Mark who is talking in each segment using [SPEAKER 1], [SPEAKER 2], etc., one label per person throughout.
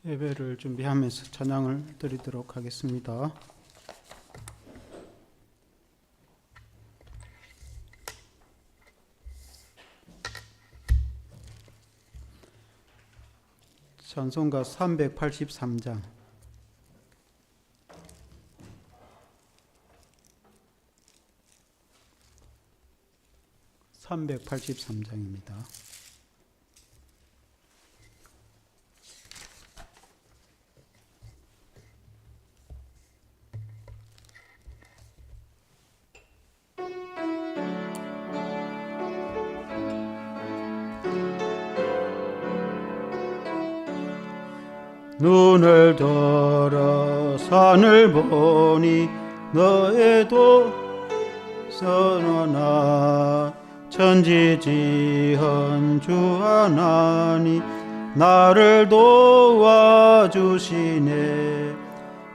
[SPEAKER 1] 예배를 준비하면서 찬양을 드리도록 하겠습니다. 찬송가 383장 383장입니다. 눈을 들어 산을 보니 너에도 선언하 천지지은 주 하나님 나를 도와주시네.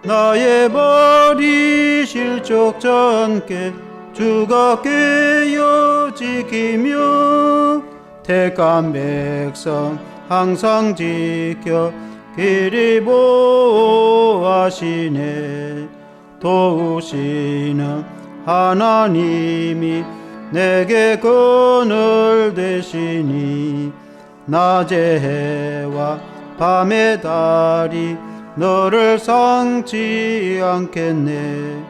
[SPEAKER 1] 나의 버리실 족전께 주가 깨어 지키며 택한 백성 항상 지켜 길이 보호하시네. 도우시는 하나님이 내게 그늘 되시니 낮의 해와 밤의 달이 너를 상치 않겠네.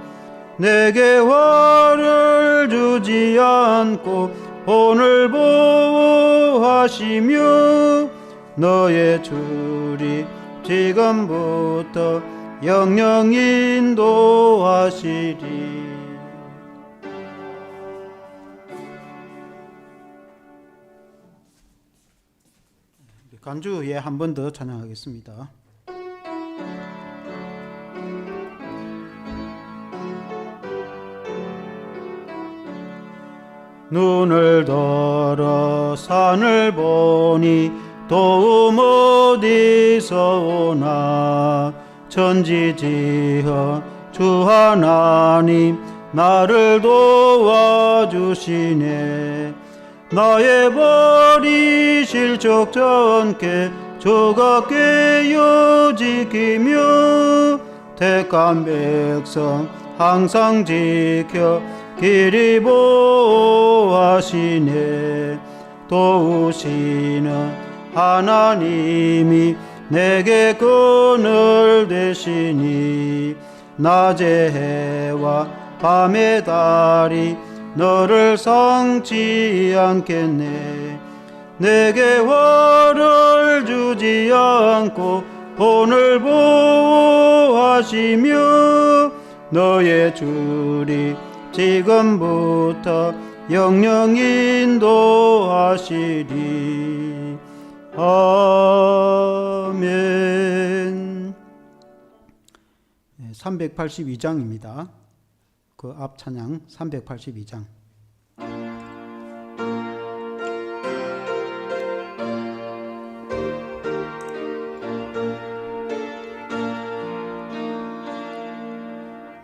[SPEAKER 1] 내게 화를 주지 않고 오늘 보호하시며 너의 줄이 지금부터 영영 인도하시리. 간주 후에 한 번 더 찬양하겠습니다. 눈을 들어 산을 보니 도움 어디서 오나. 천지지어 주 하나님 나를 도와주시네. 나의 버리실 족전께 주가 깨어 지키며 택한 백성 항상 지켜 길이 보호하시네. 도우시는 하나님이 내게 그늘 되시니 낮의 해와 밤의 달이 너를 상치 않겠네. 내게 화를 주지 않고 오늘 보호하시며 너의 줄이 지금부터 영영 인도하시리. 아멘. 382장입니다. 그 앞 찬양 382장.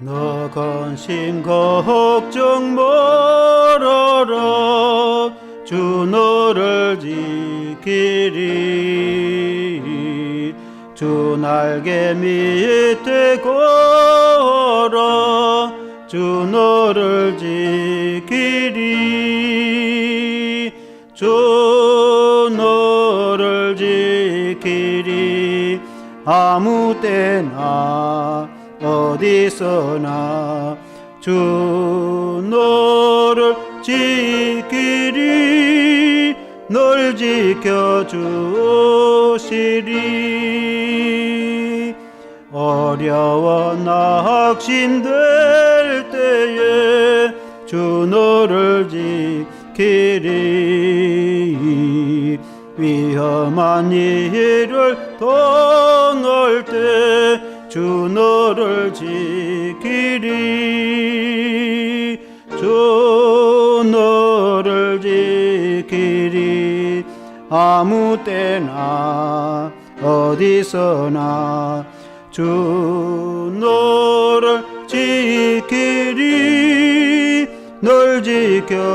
[SPEAKER 1] 너 근심 걱정 말아라. 주 너를 지키리. 주 날개 밑에 걸어 주 너를 지키리. 주 너를 지키리. 아무 때나 어디서나 주 너를 지키리. 널 지켜주시리. 어려워 낙심될 때에 주 너를 지키리. 위험한 일을 떠날 때 주 너를 지키리. 주 너를 지키리. 아무 때나 어디서나 주 너를 지키리. 널 지켜주시리.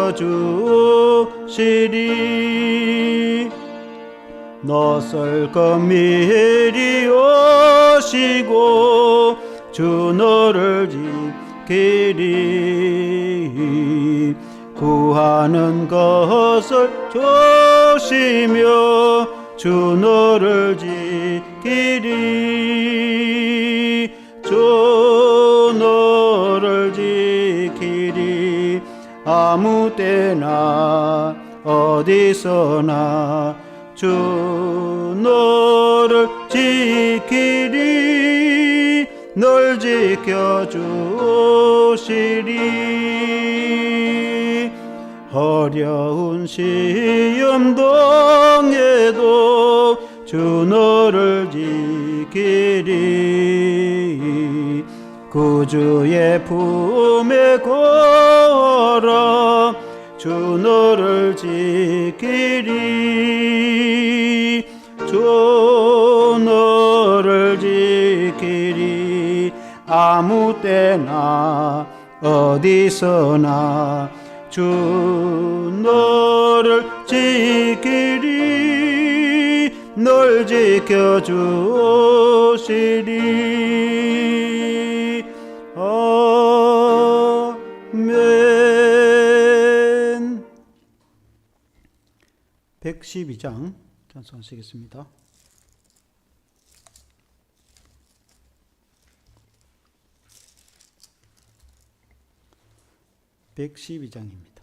[SPEAKER 1] 낯설 것 미리 지키고 주 너를 지키리. 구하는 것을 조시며 주 너를 지키리. 주 너를 지키리. 아무 때나 어디서나 주 너를 지키리. 널 지켜주시리. 어려운 시험 동에도 주 너를 지키리. 구주의 품에 걸어 주 너를 지키리. 주 너를 지키리. 아무 때나 어디서나 주 너를 지키리. 널 지켜주시리. 아멘. 112장 찬송하시겠습니다. (112장입니다)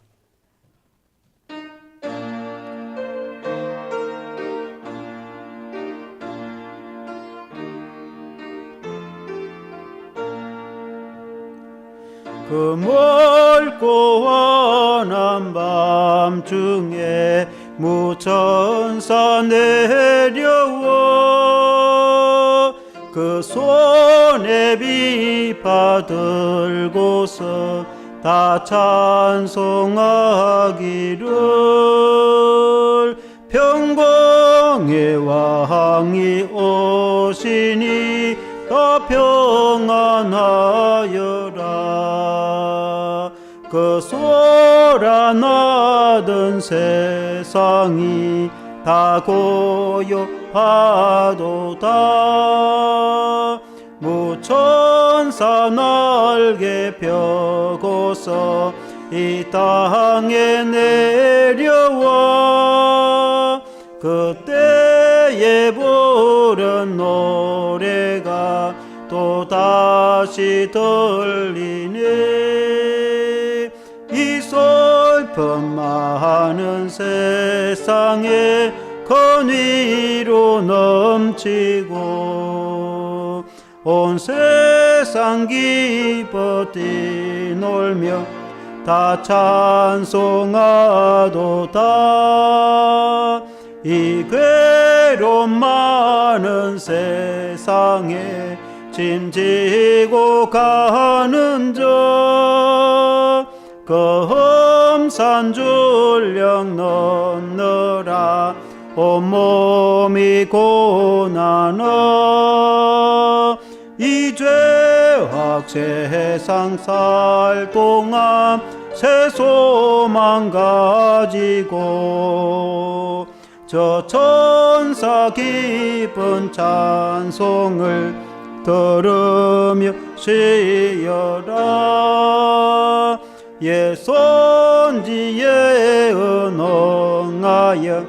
[SPEAKER 1] 그 멀고 환한 밤중에 무천사 내려와 그 손에 비파 들고서 다 찬송하기를. 평강의 왕이 오시니 다 평안하여라. 그 소란하던 세상이 다 고요하도다. 무천사 날개 펴고서 이 땅에 내려와 그때에 부른 노래가 또다시 들리네. 이 슬픔 많은 세상에 건위로 넘치고 온 세상 기뻐 뛰놀며 다 찬송하도다. 이 괴로움 많은 세상에 짐지고 가는 자 검산 줄령 넣느라 온몸이 고나나. 이 죄악 세상 살 동안 새 소망 가지고 저 천사 기쁜 찬송을 들으며 쉬어라. 예 선지에 은홍하여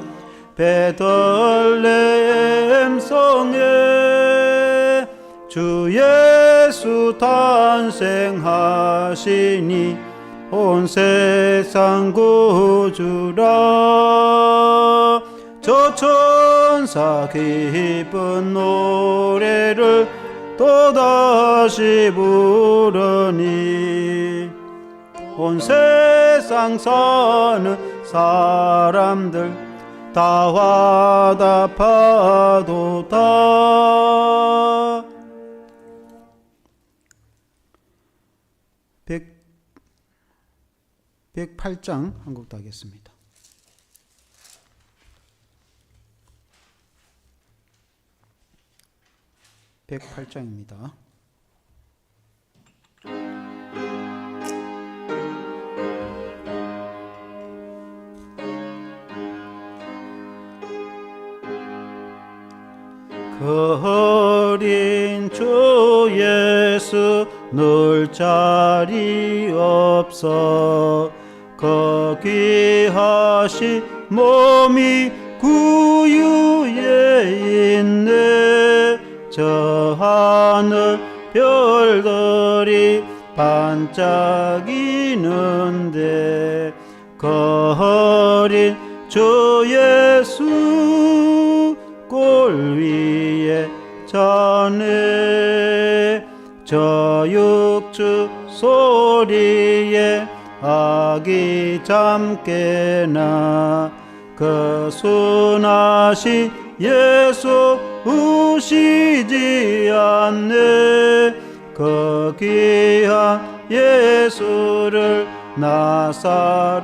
[SPEAKER 1] 베들레헴 성에 주 예수 탄생하시니 온 세상 구주라. 저 천사 기쁜 노래를 또다시 부르니 온 세상 사는 사람들 다 화답하도다. 108장 한국도 하겠습니다. (108장입니다) 어린 주 예수 늘 자리 없어 그 귀하신 몸이 구유에 있네 저 하늘 별들이 반짝이는데 그 어린 주 예수 골 위에 자네 저 육주 소리에 아기 잠 깨나 그 순하신 예수 우시지 않네 그 귀한 예수를 나 사랑하니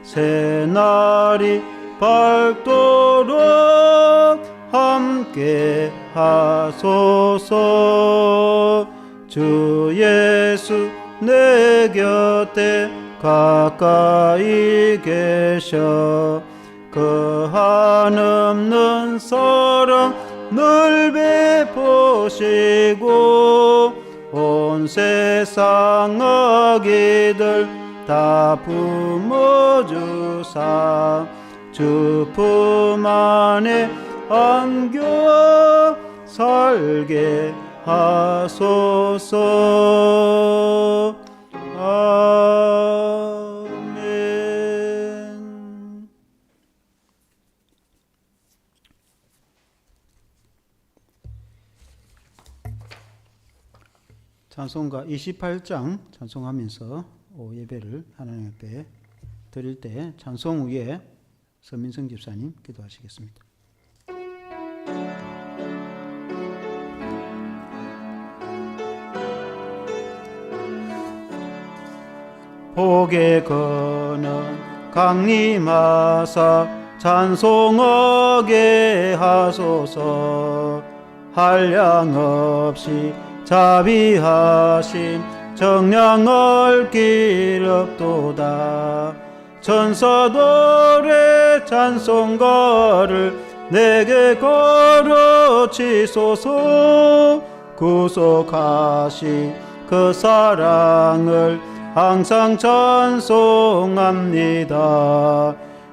[SPEAKER 1] 새날이 밝도록 함께 하소서 주 예수 내 곁에 가까이 계셔 그 한없는 사랑 늘 베푸시고 온 세상 아기들 다 품어주사 주 품 안에 안겨 살게 하소서. 아멘. 찬송가 28장 찬송하면서 예배를 하나님 앞에 드릴 때 찬송 후에 서민성 집사님 기도하시겠습니다. 복에 거는 강림하사 찬송하게 하소서. 한량없이 자비하심 정량할 길 없도다. 천사들의 찬송가를 내게 가르치소서. 구속하신 그 사랑을 항상 찬송합니다.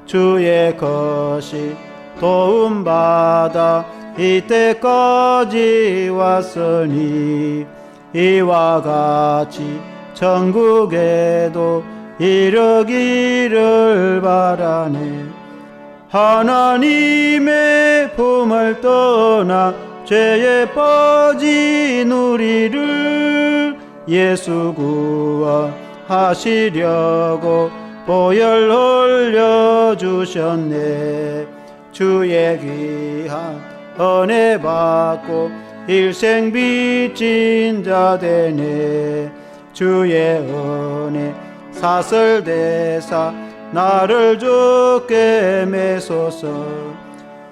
[SPEAKER 1] 주의 것이 도움받아 이때까지 왔으니 이와 같이 천국에도 이르기를 바라네. 하나님의 품을 떠나 죄에 빠진 우리를 예수 구원하시려고 보혈 흘려주셨네. 주의 귀한 은혜 받고 일생 빚진 자 되네. 주의 은혜 사슬대사 나를 주께 메소서.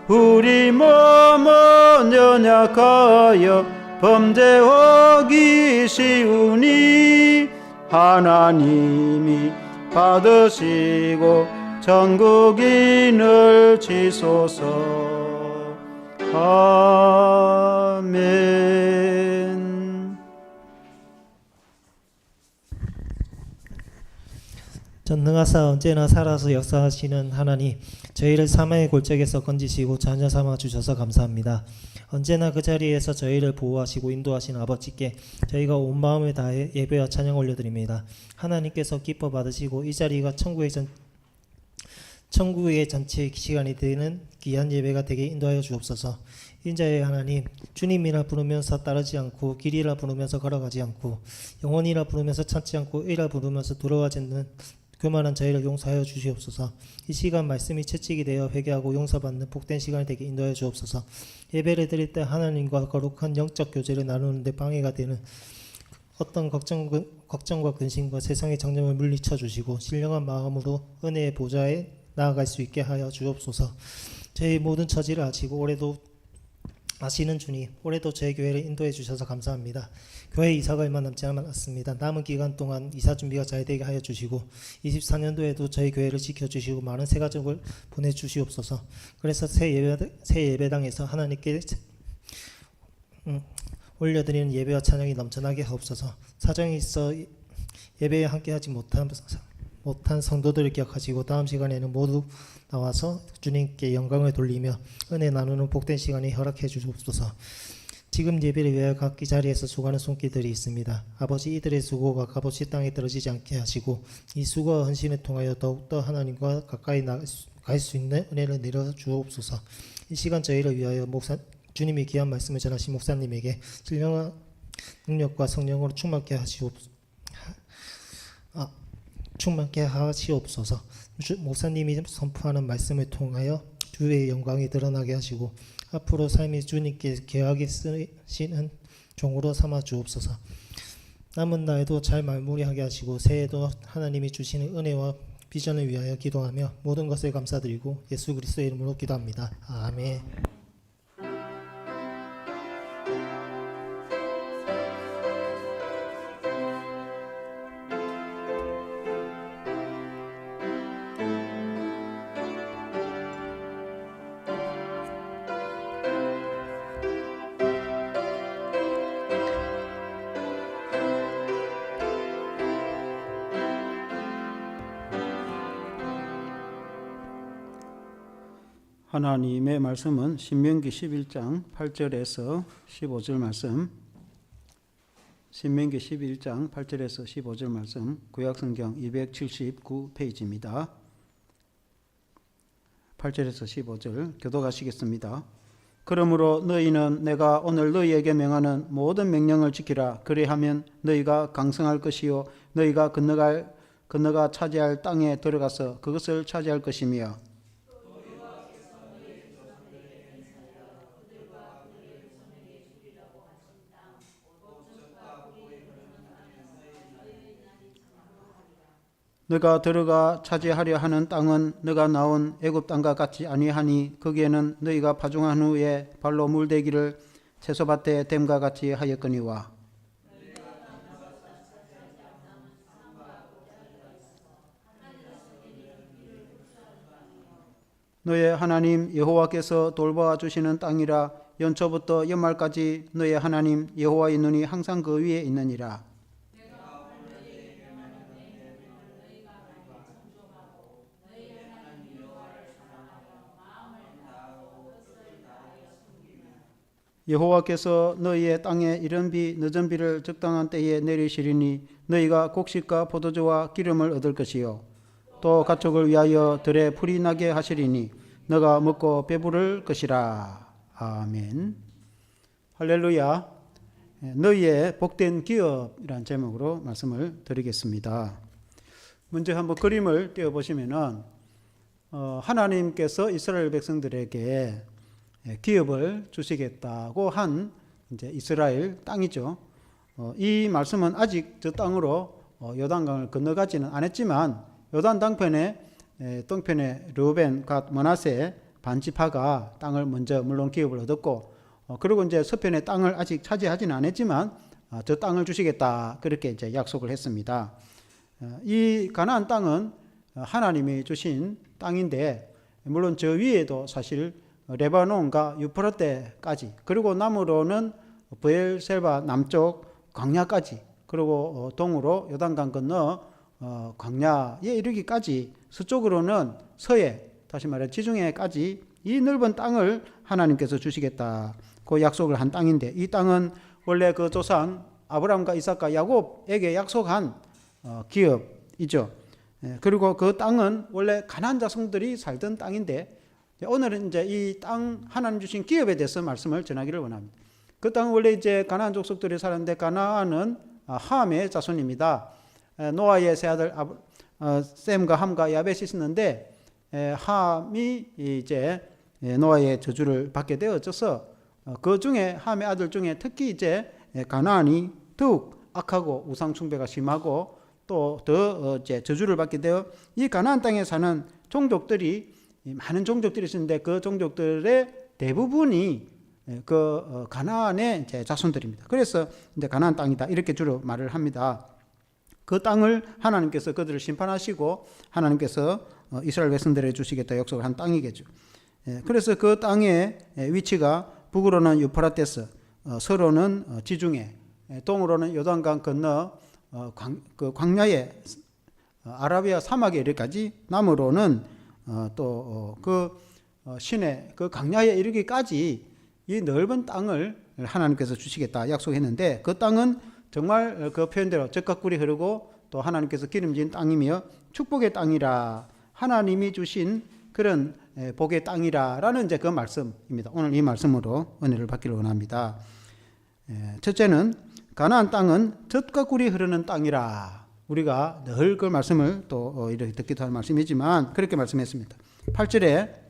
[SPEAKER 1] 우리 몸은 연약하여 범죄하기 쉬우니 하나님이 받으시고 천국인을 지소서. 아멘.
[SPEAKER 2] 전능하사 언제나 살아서 역사하시는 하나님, 저희를 사망의 골짜기에서 건지시고 자녀 삼아 주셔서 감사합니다. 언제나 그 자리에서 저희를 보호하시고 인도하신 아버지께 저희가 온 마음을 다해 예배와 찬양 올려드립니다. 하나님께서 기뻐 받으시고 이 자리가 천국의 잔치 시간이 되는 귀한 예배가 되게 인도하여 주옵소서. 인자의 하나님, 주님이라 부르면서 따르지 않고 길이라 부르면서 걸어가지 않고 영원이라 부르면서 찾지 않고 의라 부르면서 돌아가지 않는 교만한 저희를 용서하여 주시옵소서. 이 시간 말씀이 채찍이 되어 회개하고 용서받는 복된 시간이 되게 인도하여 주옵소서. 예배를 드릴 때 하나님과 거룩한 영적 교제를 나누는데 방해가 되는 어떤 걱정과 근심과 세상의 정념을 물리쳐 주시고 신령한 마음으로 은혜의 보좌에 나아갈 수 있게 하여 주옵소서. 저희 모든 처지를 아시고 올해도 아시는 주님, 올해도 저희 교회를 인도해 주셔서 감사합니다. 교회 이사가 얼마 남지 않았습니다. 남은 기간 동안 이사 준비가 잘 되게 하여 주시고 24년도에도 저희 교회를 지켜주시고 많은 새 가족을 보내주시옵소서. 그래서 새 예배당에서 하나님께 올려드리는 예배와 찬양이 넘쳐나게 하옵소서. 사정이 있어 예배에 함께하지 못한 성도들을 기억하시고 다음 시간에는 모두 나와서 주님께 영광을 돌리며 은혜 나누는 복된 시간이 허락해 주옵소서. 지금 예배를 위하여 각기 자리에서 수고하는 손길들이 있습니다. 아버지, 이들의 수고가 값없이 땅에 떨어지지 않게 하시고 이 수고와 헌신을 통하여 더욱더 하나님과 가까이 갈 수 있는 은혜를 내려 주옵소서. 이 시간 저희를 위하여 주님이 귀한 말씀을 전하신 목사님에게 신령한 능력과 성령으로 충만케 하시옵소서. 목사님이 선포하는 말씀을 통하여 주의 영광이 드러나게 하시고 앞으로 삶이 주님께 귀하게 쓰시는 종으로 삼아 주옵소서. 남은 날도 잘 마무리하게 하시고 새해도 하나님이 주시는 은혜와 비전을 위하여 기도하며 모든 것을 감사드리고 예수 그리스도의 이름으로 기도합니다. 아멘.
[SPEAKER 1] 하나님의 말씀은 신명기 11장 8절에서 15절 말씀, 신명기 11장 8절에서 15절 말씀, 구약성경 279페이지입니다. 8절에서 15절 교독하시겠습니다. 그러므로 너희는 내가 오늘 너희에게 명하는 모든 명령을 지키라. 그리하면 너희가 강성할 것이요 너희가 건너가 차지할 땅에 들어가서 그것을 차지할 것이며 너가 들어가 차지하려 하는 땅은 너가 나온 애굽 땅과 같지 아니하니 거기에는 너희가 파종한 후에 발로 물대기를 채소밭에 댐과 같이 하였거니와 너의 하나님 여호와께서 돌보아 주시는 땅이라. 연초부터 연말까지 너의 하나님 여호와의 눈이 항상 그 위에 있느니라. 여호와께서 너희의 땅에 이른 비 늦은 비를 적당한 때에 내리시리니 너희가 곡식과 포도주와 기름을 얻을 것이요 또 가축을 위하여 들에 풀이 나게 하시리니 너가 먹고 배부를 것이라. 아멘. 할렐루야. 너희의 복된 기업이란 제목으로 말씀을 드리겠습니다. 먼저 한번 그림을 띄워보시면은 하나님께서 이스라엘 백성들에게 기업을 주시겠다고 한 이제 이스라엘 땅이죠. 이 말씀은 아직 저 땅으로 요단강을 건너가지는 않았지만 요단 동편에 르우벤, 갓, 므낫세 반지파가 땅을 먼저 물론 기업을 얻었고 그리고 이제 서편의 땅을 아직 차지하지는 않았지만 저 땅을 주시겠다 그렇게 이제 약속을 했습니다. 이 가나안 땅은 하나님이 주신 땅인데 물론 저 위에도 사실 레바논과 유프라테까지 그리고 남으로는 브엘세바 남쪽 광야까지 그리고 동으로 요단강 건너 광야에 이르기까지 서쪽으로는 서해 다시 말해 지중해까지 이 넓은 땅을 하나님께서 주시겠다 그 약속을 한 땅인데 이 땅은 원래 그 조상 아브라함과 이삭과 야곱에게 약속한 기업이죠. 그리고 그 땅은 원래 가나안 자손들이 살던 땅인데 오늘은 이제 이 땅 하나님 주신 기업에 대해서 말씀을 전하기를 원합니다. 그 땅은 원래 이제 가나안 족속들이 살았는데 가나안은 함의 자손입니다. 노아의 세 아들 셈과 함과 야벳이 있었는데 함이 이제 노아의 저주를 받게 되어져서 그 중에 함의 아들 중에 특히 이제 가나안이 더욱 악하고 우상 숭배가 심하고 또 더 이제 저주를 받게 되어 이 가나안 땅에 사는 종족들이 많은 종족들이 있었는데 그 종족들의 대부분이 가나안의 이제 자손들입니다. 그래서 이제 가나안 땅이다 이렇게 주로 말을 합니다. 그 땅을 하나님께서 그들을 심판하시고 하나님께서 이스라엘 백성들에게 주시겠다 약속을 한 땅이겠죠. 그래서 그 땅의 위치가 북으로는 유프라테스, 서로는 지중해, 동으로는 요단강 건너 그 광야의 아라비아 사막에 이르기까지, 남으로는 또 그 시내 그 강야에 이르기까지 이 넓은 땅을 하나님께서 주시겠다 약속했는데, 그 땅은 정말 그 표현대로 젖과 꿀이 흐르고 또 하나님께서 기름진 땅이며 축복의 땅이라, 하나님이 주신 그런 복의 땅이라라는 이제 그 말씀입니다. 오늘 이 말씀으로 은혜를 받기를 원합니다. 첫째는 가나안 땅은 젖과 꿀이 흐르는 땅이라. 우리가 늘 그 말씀을 또 이렇게 듣기도 할 말씀이지만 그렇게 말씀했습니다. 8절에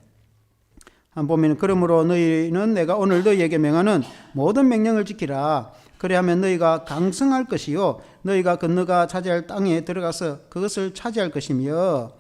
[SPEAKER 1] 한번 보면, 그러므로 너희는 내가 오늘 너희에게 명하는 모든 명령을 지키라. 그래야면 너희가 강성할 것이요 너희가 건너가 차지할 땅에 들어가서 그것을 차지할 것이며,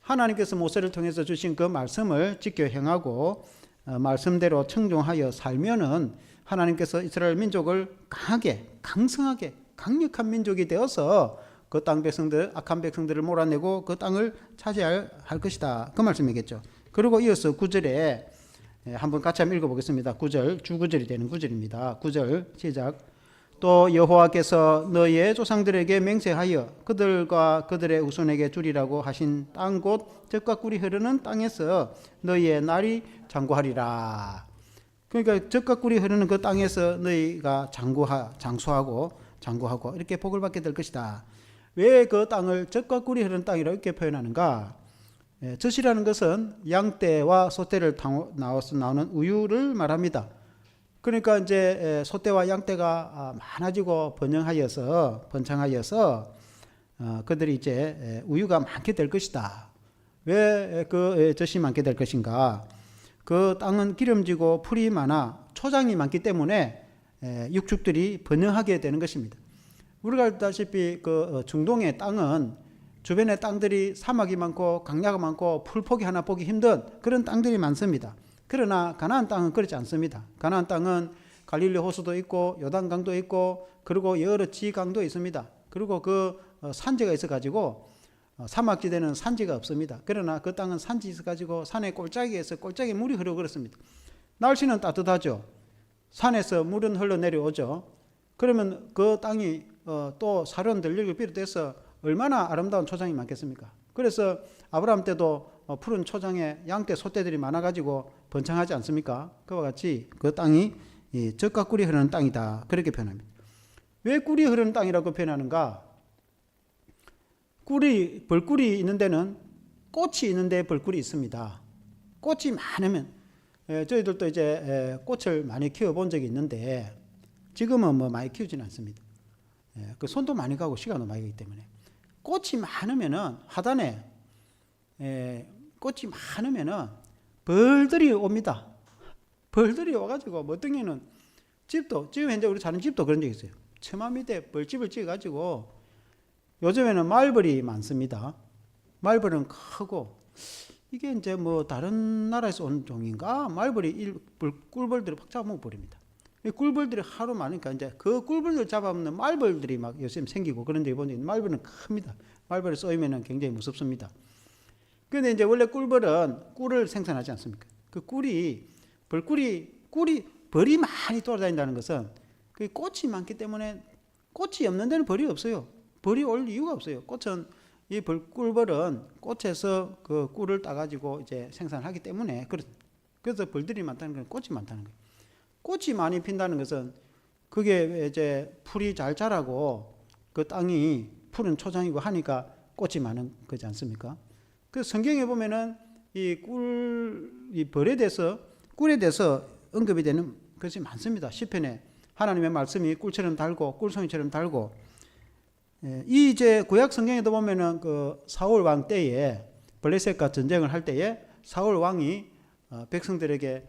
[SPEAKER 1] 하나님께서 모세를 통해서 주신 그 말씀을 지켜 행하고 말씀대로 청종하여 살면은 하나님께서 이스라엘 민족을 강하게, 강성하게, 강력한 민족이 되어서 그 땅 백성들, 악한 백성들을 몰아내고 그 땅을 차지할 것이다. 그 말씀이겠죠. 그리고 이어서 9절에 한번 같이 한번 읽어보겠습니다. 9절, 주구절이 되는 9절입니다. 9절 시작. 또 여호와께서 너희의 조상들에게 맹세하여 그들과 그들의 후손에게 주리라고 하신 땅 곧 젖과 꿀이 흐르는 땅에서 너희의 날이 장구하리라. 그러니까 젖과 꿀이 흐르는 그 땅에서 너희가 장수하고 이렇게 복을 받게 될 것이다. 왜 그 땅을 젖과 꿀이 흐르는 땅이라고 이렇게 표현하는가? 젖이라는 것은 양떼와 소떼를 나와서 나오는 우유를 말합니다. 그러니까 이제 소떼와 양떼가 많아지고 번창하여서 그들이 이제 우유가 많게 될 것이다. 왜 그 젖이 많게 될 것인가? 그 땅은 기름지고 풀이 많아 초장이 많기 때문에 육축들이 번영하게 되는 것입니다. 우리가 알다시피 그 중동의 땅은 주변에 땅들이 사막이 많고 강야가 많고 풀포기 하나 보기 힘든 그런 땅들이 많습니다. 그러나 가나안 땅은 그렇지 않습니다. 가나안 땅은 갈릴리 호수도 있고 요단강도 있고 그리고 여러 지강도 있습니다. 그리고 그 산지가 있어 가지고 사막지대는 산지가 없습니다. 그러나 그 땅은 산지 있어 가지고 산의 꼴짝이에서 꼴짝이 물이 흐르고 그렇습니다. 날씨는 따뜻하죠. 산에서 물은 흘러내려오죠. 그러면 그 땅이 또 사료들 여기 비롯해서 얼마나 아름다운 초장이 많겠습니까? 그래서 아브라함 때도 푸른 초장에 양떼 소떼들이 많아가지고 번창하지 않습니까? 그와 같이 그 땅이 젖과 꿀이 흐르는 땅이다. 그렇게 표현합니다. 왜 꿀이 흐르는 땅이라고 표현하는가? 벌꿀이 있는 데는 꽃이 있는 데 벌꿀이 있습니다. 꽃이 많으면, 저희들도 이제 꽃을 많이 키워본 적이 있는데 지금은 뭐 많이 키우지는 않습니다. 그 손도 많이 가고 시간도 많이 가기 때문에. 꽃이 많으면은 하단에 꽃이 많으면은 벌들이 옵니다. 벌들이 와가지고 어떤 집도, 지금 현재 우리 사는 집도 그런 적 있어요. 처마 밑에 벌집을 지어가지고, 요즘에는 말벌이 많습니다. 말벌은 크고, 이게 이제 뭐 다른 나라에서 온 종인가? 말벌이 꿀벌들을 팍 잡아먹어버립니다. 꿀벌들이 하루 많으니까 이제 그 꿀벌들 잡아먹는 말벌들이 막 요즘 생기고 그런 데 보니 말벌은 큽니다. 말벌이 쏘이면 굉장히 무섭습니다. 그런데 이제 원래 꿀벌은 꿀을 생산하지 않습니까? 그 벌이 많이 돌아다닌다는 것은 그 꽃이 많기 때문에, 꽃이 없는 데는 벌이 없어요. 벌이 올 이유가 없어요. 이 꿀벌은 꽃에서 그 꿀을 따가지고 이제 생산하기 때문에, 그래서 벌들이 많다는 건 꽃이 많다는 거예요. 꽃이 많이 핀다는 것은 그게 이제 풀이 잘 자라고 그 땅이 푸른 초장이고 하니까 꽃이 많은 거지 않습니까? 그래서 성경에 보면은 이 벌에 대해서, 꿀에 대해서 언급이 되는 것이 많습니다. 시편에 하나님의 말씀이 꿀처럼 달고 꿀송이처럼 달고, 이 이제 구약 성경에도 보면은 그 사울 왕 때에 블레셋과 전쟁을 할 때에 사울 왕이 백성들에게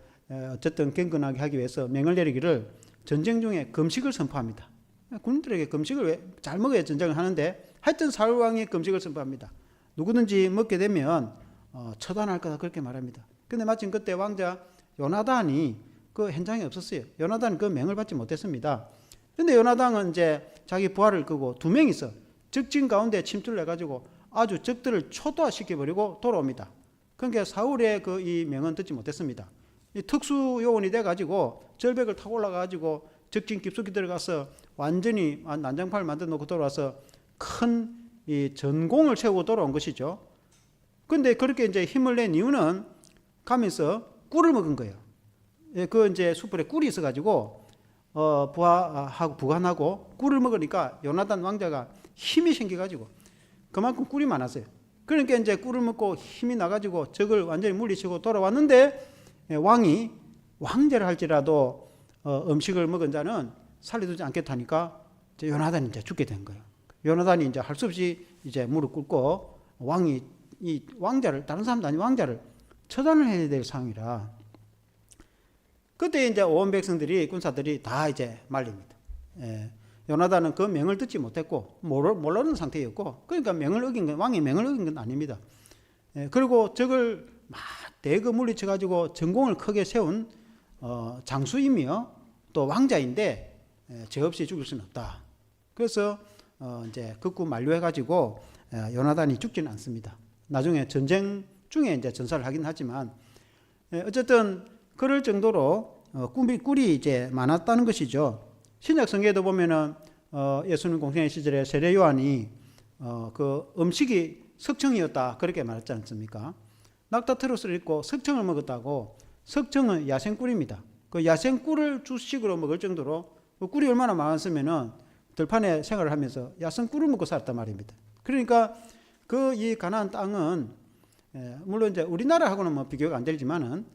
[SPEAKER 1] 어쨌든 경건하게 하기 위해서 명을 내리기를 전쟁 중에 금식을 선포합니다. 군인들에게 금식을 왜 잘 먹어야 전쟁을 하는데, 하여튼 사울 왕이 금식을 선포합니다. 누구든지 먹게 되면 처단할 거다 그렇게 말합니다. 근데 마침 그때 왕자 요나단이 그 현장에 없었어요. 요나단은 그 명을 받지 못했습니다. 근데 요나단은 이제 자기 부하를 끄고 2명이 있어. 적진 가운데 침투를 해가지고 아주 적들을 초토화시켜버리고 돌아옵니다. 그러니까 사울의 그 이 명은 듣지 못했습니다. 이 특수 요원이 돼가지고 절벽을 타고 올라가가지고 적진 깊숙이 들어가서 완전히 난장판을 만들어 놓고 돌아와서 큰 이 전공을 세우고 돌아온 것이죠. 근데 그렇게 이제 힘을 낸 이유는 가면서 꿀을 먹은 거예요. 그 이제 숯불에 꿀이 있어가지고 부하하고 부관하고 꿀을 먹으니까 요나단 왕자가 힘이 생겨가지고 그만큼 꿀이 많았어요. 그러니까 이제 꿀을 먹고 힘이 나가지고 적을 완전히 물리치고 돌아왔는데 왕이 왕제를 할지라도 음식을 먹은 자는 살려두지 않겠다니까 이제 요나단이 이제 죽게 된 거예요. 요나단이 이제 할 수 없이 이제 무릎 꿇고 왕이 이 왕자를 다른 사람도 아닌 왕자를 처단을 해야 될 상황이라 그때 이제 온 백성들이 군사들이 다 이제 말립니다. 요나단은 그 명을 듣지 못했고 모르는 상태였고 그러니까 명을 어긴 건 왕의 명을 어긴 건 아닙니다. 그리고 적을 막 대거 물리쳐 가지고 전공을 크게 세운 장수이며 또 왕자인데 죄 없이 죽일 수는 없다. 그래서 이제 극구 만료해 가지고 요나단이 죽지는 않습니다. 나중에 전쟁 중에 이제 전사를 하긴 하지만 어쨌든 그럴 정도로 꿀이 이제 많았다는 것이죠. 신약 성경에도 보면은 예수님 공생의 시절에 세례 요한이 그 음식이 석청이었다 그렇게 말했지 않습니까? 낙타트로스를 입고 석청을 먹었다고. 석청은 야생꿀입니다. 그 야생꿀을 주식으로 먹을 정도로 그 꿀이 얼마나 많았으면은 들판에 생활을 하면서 야생꿀을 먹고 살았단 말입니다. 그러니까 그 이 가나안 땅은 물론 이제 우리나라하고는 뭐 비교가 안 되지만은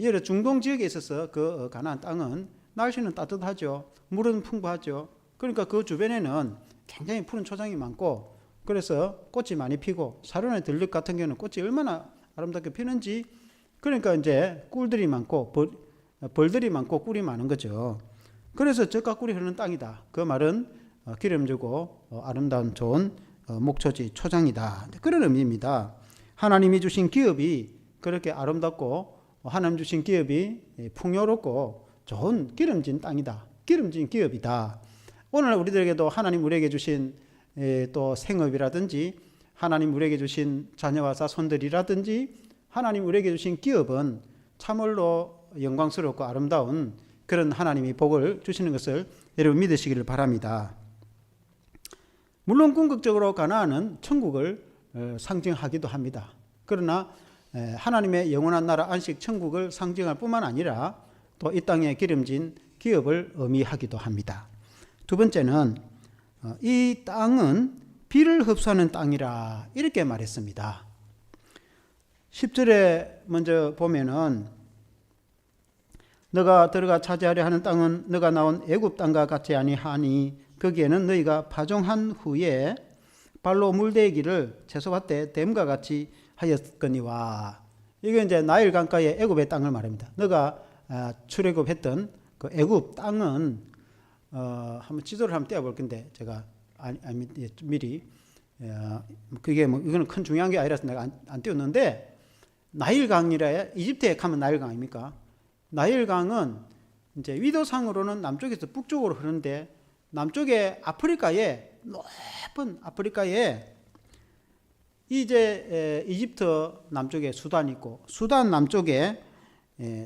[SPEAKER 1] 여러 중동 지역에 있어서 그 가나안 땅은 날씨는 따뜻하죠. 물은 풍부하죠. 그러니까 그 주변에는 굉장히 푸른 초장이 많고 그래서 꽃이 많이 피고 사론의 들녘 같은 경우는 꽃이 얼마나 아름답게 피는지 그러니까 이제 꿀들이 많고 벌들이 많고 꿀이 많은 거죠. 그래서 젖과 꿀이 흐르는 땅이다. 그 말은 기름지고 아름다운 좋은 목초지 초장이다. 그런 의미입니다. 하나님이 주신 기업이 그렇게 아름답고 하나님 주신 기업이 풍요롭고 좋은 기름진 땅이다. 기름진 기업이다. 오늘 우리들에게도 하나님 우리에게 주신 또 생업이라든지 하나님 우리에게 주신 자녀와 자손들이라든지 하나님 우리에게 주신 기업은 참으로 영광스럽고 아름다운 그런 하나님이 복을 주시는 것을 여러분 믿으시기를 바랍니다. 물론 궁극적으로 가나안은 천국을 상징하기도 합니다. 그러나 하나님의 영원한 나라 안식 천국을 상징할 뿐만 아니라 또 이 땅의 기름진 기업을 의미하기도 합니다. 두 번째는 이 땅은 비를 흡수하는 땅이라 이렇게 말했습니다. 10절에 먼저 보면은 너가 들어가 차지하려 하는 땅은 너가 나온 애굽 땅과 같지 아니하니 거기에는 너희가 파종한 후에 발로 물대기를 채소밭에 댐과 같이 하였거니와. 이게 이제 나일 강가의 애굽의 땅을 말합니다. 너가 출애굽했던 그 애굽 땅은 한번 지도를 한번 떼어볼 건데 제가 미리 그게 뭐 이거는 큰 중요한 게 아니라서 내가 안 띄웠는데 나일 강이라 이집트에 가면 나일 강 아닙니까? 나일 강은 이제 위도상으로는 남쪽에서 북쪽으로 흐르는데 남쪽에 아프리카에 높은 아프리카에 이제 이집트 남쪽에 수단 있고 수단 남쪽에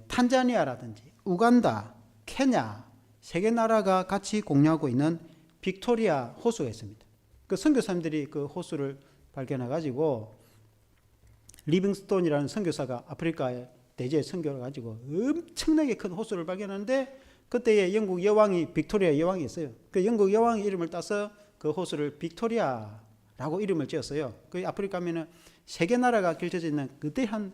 [SPEAKER 1] 탄자니아라든지 우간다, 케냐 세 개 나라가 같이 공유하고 있는 빅토리아 호수가 있습니다. 그 선교사님들이 그 호수를 발견해 가지고 리빙스톤이라는 선교사가 아프리카에 대지에 선교를 가지고 엄청나게 큰 호수를 발견하는데 그때의 영국 여왕이 빅토리아 여왕이 있어요. 그 영국 여왕의 이름을 따서 그 호수를 빅토리아라고 이름을 지었어요. 그 아프리카 하면은 세 개 나라가 겹쳐져 있는 그때한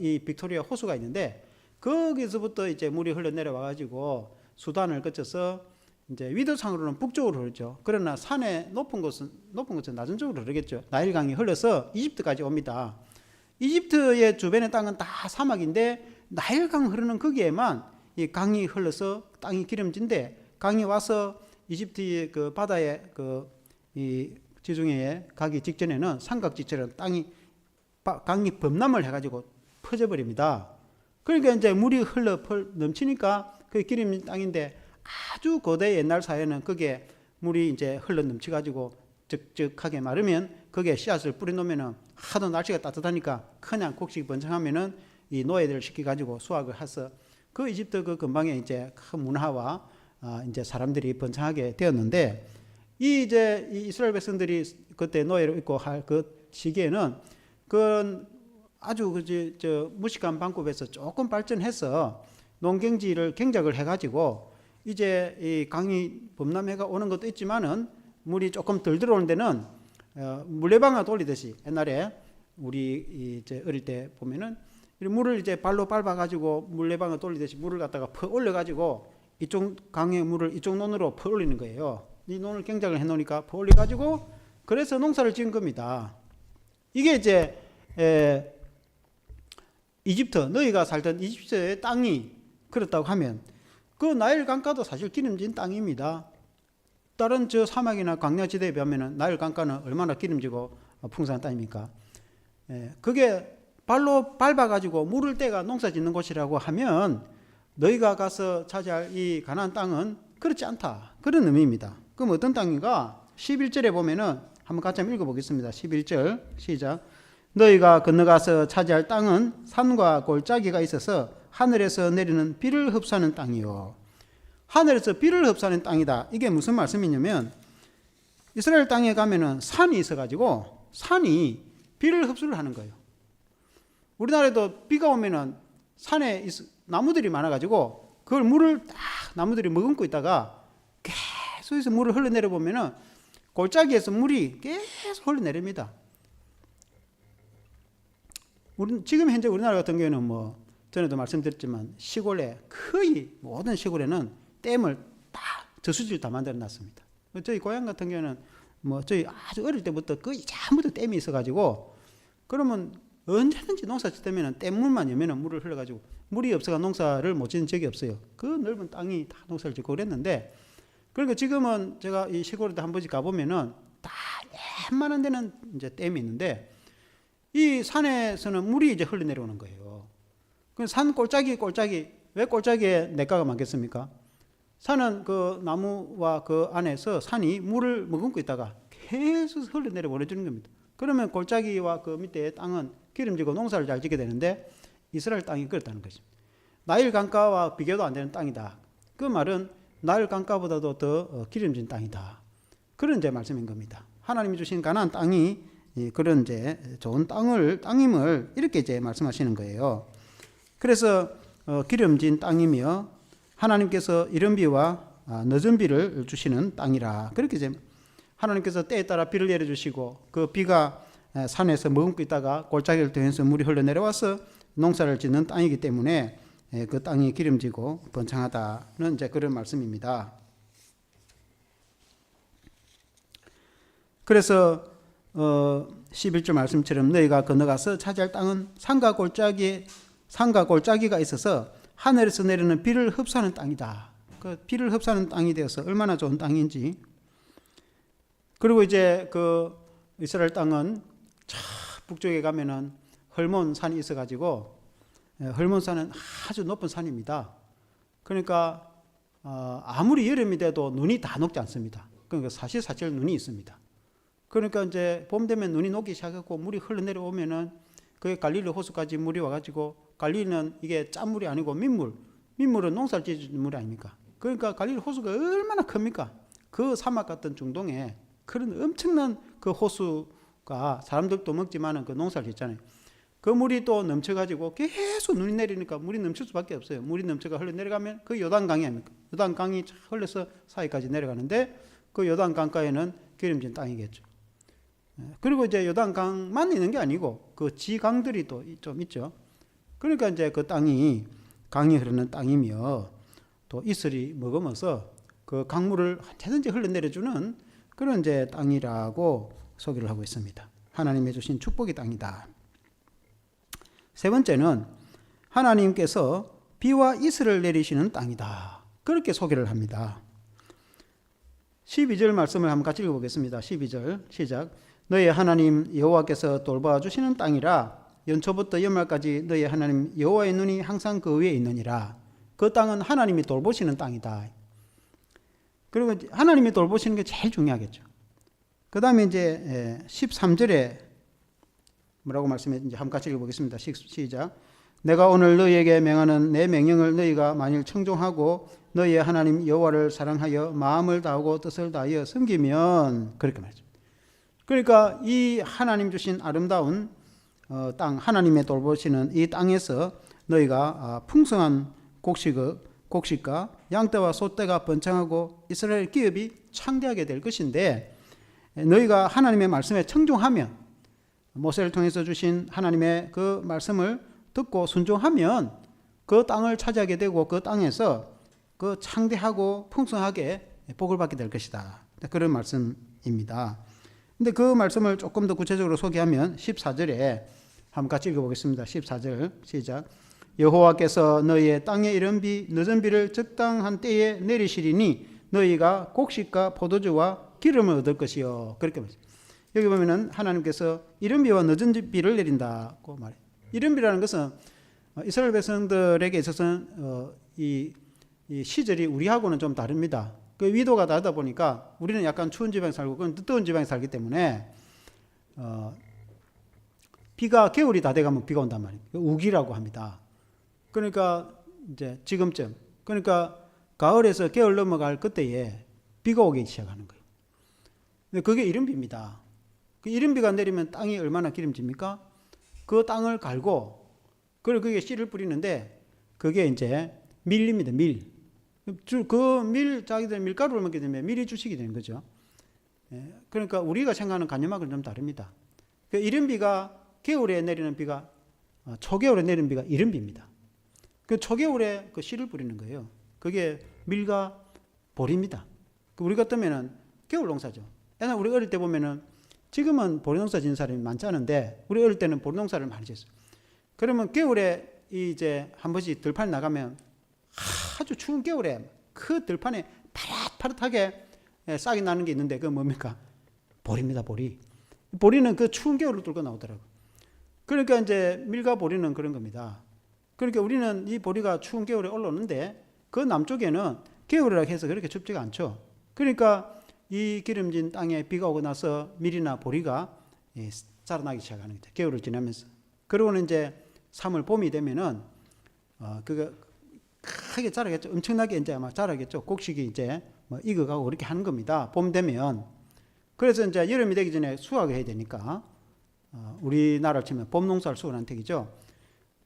[SPEAKER 1] 이 빅토리아 호수가 있는데 거기서부터 이제 물이 흘러내려와 가지고 수단을 거쳐서 이제 위도상으로는 북쪽으로 흐르죠. 그러나 산에 높은 곳은 낮은 쪽으로 흐르겠죠. 나일강이 흘러서 이집트까지 옵니다. 이집트의 주변의 땅은 다 사막인데 나일강 흐르는 거기에만 이 강이 흘러서 땅이 기름진데 강이 와서 이집트의 그 바다에 그 이 지중해에 가기 직전에는 삼각지처럼 강이 범람을 해가지고 퍼져버립니다. 그러니까 이제 물이 흘러 넘치니까 그 기름진 땅인데 아주 고대 옛날 사회는 그게 물이 이제 흘러 넘치가지고 적적하게 마르면 거기에 씨앗을 뿌려놓으면은 하도 날씨가 따뜻하니까 그냥 곡식이 번창하면은 이 노예들을 시켜가지고 수확을 해서 그 이집트 그 근방에 이제 큰 문화와 이제 사람들이 번창하게 되었는데 이 이제 이 이스라엘 백성들이 그때 노예로 있고 할 그 시기에는 그 아주 저 무식한 방법에서 조금 발전해서 농경지를 경작을 해가지고 이제 이 강이 범람해가 오는 것도 있지만은 물이 조금 덜 들어오는 데는 물레방아 돌리듯이 옛날에 우리 이제 어릴 때 보면은 물을 이제 발로 밟아가지고 물레방아 돌리듯이 물을 갖다가 퍼 올려가지고 이쪽 강의 물을 이쪽 논으로 퍼 올리는 거예요. 이 논을 경작을 해놓으니까 퍼 올려가지고 그래서 농사를 지은 겁니다. 이게 이제 이집트 너희가 살던 이집트의 땅이 그렇다고 하면 그 나일 강가도 사실 기름진 땅입니다. 다른 저 사막이나 광야지대에 비하면 나일 강가는 얼마나 기름지고 풍성한 땅입니까? 그게 발로 밟아가지고 물을 떼가 농사 짓는 곳이라고 하면 너희가 가서 차지할 이 가나안 땅은 그렇지 않다. 그런 의미입니다. 그럼 어떤 땅인가? 11절에 보면은 한번 같이 한번 읽어보겠습니다. 11절 시작. 너희가 건너가서 차지할 땅은 산과 골짜기가 있어서 하늘에서 내리는 비를 흡수하는 땅이요. 하늘에서 비를 흡수하는 땅이다. 이게 무슨 말씀이냐면 이스라엘 땅에 가면은 산이 있어가지고 산이 비를 흡수를 하는 거예요. 우리나라에도 비가 오면은 산에 나무들이 많아가지고 그걸 물을 딱 나무들이 머금고 있다가 계속해서 물을 흘러내려 보면은 골짜기에서 물이 계속 흘러내립니다. 지금 현재 우리나라 같은 경우에는 뭐 전에도 말씀드렸지만 시골에 거의 모든 시골에는 댐을 다 저수지를 다 만들어 놨습니다. 저희 고향 같은 경우는 뭐 저희 아주 어릴 때부터 거의 전부터 댐이 있어가지고 그러면 언제든지 농사 짓 때면은 댐물만 여면은 물을 흘러가지고 물이 없어가 농사를 못 짓는 적이 없어요. 그 넓은 땅이 다 농사를 짓고 그랬는데 그러니까 지금은 제가 이 시골에도 한 번씩 가보면은 다 웬만한 데는 이제 댐이 있는데 이 산에서는 물이 이제 흘러내려오는 거예요. 그 산 골짜기 왜 골짜기에 냇가가 많겠습니까? 산은 그 나무와 그 안에서 산이 물을 머금고 있다가 계속 흘러내려 보내주는 겁니다. 그러면 골짜기와 그 밑에 땅은 기름지고 농사를 잘 짓게 되는데 이스라엘 땅이 그렇다는 것입니다. 나일 강가와 비교도 안 되는 땅이다. 그 말은 나일 강가보다도 더 기름진 땅이다. 그런 이제 말씀인 겁니다. 하나님이 주신 가나안 땅이 그런 이제 좋은 땅임을 이렇게 이제 말씀하시는 거예요. 그래서 기름진 땅이며 하나님께서 이른 비와 늦은 비를 주시는 땅이라. 그렇게 이제 하나님께서 때에 따라 비를 내려주시고 그 비가 산에서 머금고 있다가 골짜기를 통해서 물이 흘러내려와서 농사를 짓는 땅이기 때문에 그 땅이 기름지고 번창하다는 이제 그런 말씀입니다. 그래서 11절 말씀처럼 너희가 건너가서 차지할 땅은 산과 골짜기가 있어서 하늘에서 내리는 비를 흡수하는 땅이다. 그 비를 흡수하는 땅이 되어서 얼마나 좋은 땅인지. 그리고 이제 그 이스라엘 땅은 저 북쪽에 가면은 헐몬 산이 있어가지고 헐몬 산은 아주 높은 산입니다. 그러니까 아무리 여름이 돼도 눈이 다 녹지 않습니다. 그러니까 사실 눈이 있습니다. 그러니까 이제 봄 되면 눈이 녹기 시작하고 물이 흘러내려오면은 그 갈릴리 호수까지 물이 와가지고 갈릴리는 이게 짠물이 아니고 민물은 농사를 지어주는 물이 아닙니까? 그러니까 갈릴리 호수가 얼마나 큽니까? 그 사막 같은 중동에 그런 엄청난 그 호수가 사람들도 먹지만은 그 농사를 짓잖아요. 그 물이 또 넘쳐가지고 계속 눈이 내리니까 물이 넘칠 수밖에 없어요. 물이 넘쳐가 흘러내려가면 그 요단강이 아닙니까? 요단강이 흘러서 사이까지 내려가는데 그 요단강가에는 기름진 땅이겠죠. 그리고 이제 요단강만 있는 게 아니고 그 지강들이 또 좀 있죠. 그러니까 이제 그 땅이 강이 흐르는 땅이며 또 이슬이 머금어서 그 강물을 언제든지 흘러내려주는 그런 이제 땅이라고 소개를 하고 있습니다. 하나님이 주신 축복의 땅이다. 세 번째는 하나님께서 비와 이슬을 내리시는 땅이다. 그렇게 소개를 합니다. 12절 말씀을 한번 같이 읽어보겠습니다. 12절 시작. 너희 하나님 여호와께서 돌봐주시는 땅이라 연초부터 연말까지 너희 하나님 여호와의 눈이 항상 그 위에 있느니라. 그 땅은 하나님이 돌보시는 땅이다. 그리고 하나님이 돌보시는 게 제일 중요하겠죠. 그 다음에 이제 13절에 뭐라고 말씀했는지 한번 같이 읽어보겠습니다. 시작. 내가 오늘 너희에게 명하는 내 명령을 너희가 만일 청종하고 너희의 하나님 여호와를 사랑하여 마음을 다하고 뜻을 다하여 섬기면, 그렇게 말했습니다. 그러니까 이 하나님 주신 아름다운 땅, 하나님의 돌보시는 이 땅에서 너희가 풍성한 곡식과 양떼와 소떼가 번창하고 이스라엘 기업이 창대하게 될 것인데, 너희가 하나님의 말씀에 청종하면, 모세를 통해서 주신 하나님의 그 말씀을 듣고 순종하면 그 땅을 차지하게 되고 그 땅에서 그 창대하고 풍성하게 복을 받게 될 것이다. 그런 말씀입니다. 근데 그 말씀을 조금 더 구체적으로 소개하면 14절에 한번 같이 읽어보겠습니다. 14절 시작. 여호와께서 너희의 땅에 이른 비 늦은 비를 적당한 때에 내리시리니 너희가 곡식과 포도주와 기름을 얻을 것이요. 그렇게 말합니다. 여기 보면은 하나님께서 이른 비와 늦은 비를 내린다고 말해요. 이른 비라는 것은 이스라엘 백성들에게 있어서는 이 시절이 우리하고는 좀 다릅니다. 그 위도가 다르다 보니까 우리는 약간 추운 지방에 살고 그건 뜨거운 지방에 살기 때문에 비가 겨울이 다 돼가면 비가 온단 말이에요. 우기라고 합니다. 그러니까 이제 지금쯤, 그러니까 가을에서 겨울 넘어갈 그때에 비가 오기 시작하는 거예요. 근데 그게 이른비입니다. 그 이른비가 내리면 땅이 얼마나 기름집니까? 그 땅을 갈고 그리고 그게 씨를 뿌리는데 그게 이제 밀입니다. 밀. 자기들 밀가루를 먹게 되면 밀이 주식이 되는 거죠. 그러니까 우리가 생각하는 간염학은 좀 다릅니다. 그 이른비가 겨울에 내리는 비가 초겨울에 내리는 비가 이른비입니다. 그 초겨울에 그 씨를 뿌리는 거예요. 그게 밀과 보리입니다. 우리 같으면은 겨울 농사죠. 옛날 우리 어릴 때 보면은 지금은 보리 농사 짓는 사람이 많지 않은데 우리 어릴 때는 보리 농사를 많이 짓어요. 그러면 겨울에 이제 한 번씩 들판 나가면 아주 추운 겨울에 그 들판에 파릇파릇하게 싹이 나는 게 있는데 그건 뭡니까? 보리입니다. 보리. 보리는 그 추운 겨울을 뚫고 나오더라고요. 그러니까 이제 밀과 보리는 그런 겁니다. 그러니까 우리는 이 보리가 추운 겨울에 올라오는데 그 남쪽에는 겨울이라고 해서 그렇게 춥지가 않죠. 그러니까 이 기름진 땅에 비가 오고 나서 밀이나 보리가 자라나기 시작하는 거죠. 겨울을 지나면서. 그러고는 이제 3월 봄이 되면은 그거 크게 자라겠죠. 엄청나게 이제 아마 자라겠죠. 곡식이 이제 뭐 익어가고 그렇게 하는 겁니다. 봄 되면. 그래서 이제 여름이 되기 전에 수확을 해야 되니까 우리나라를 치면 봄 농사를 수확하는 택이죠.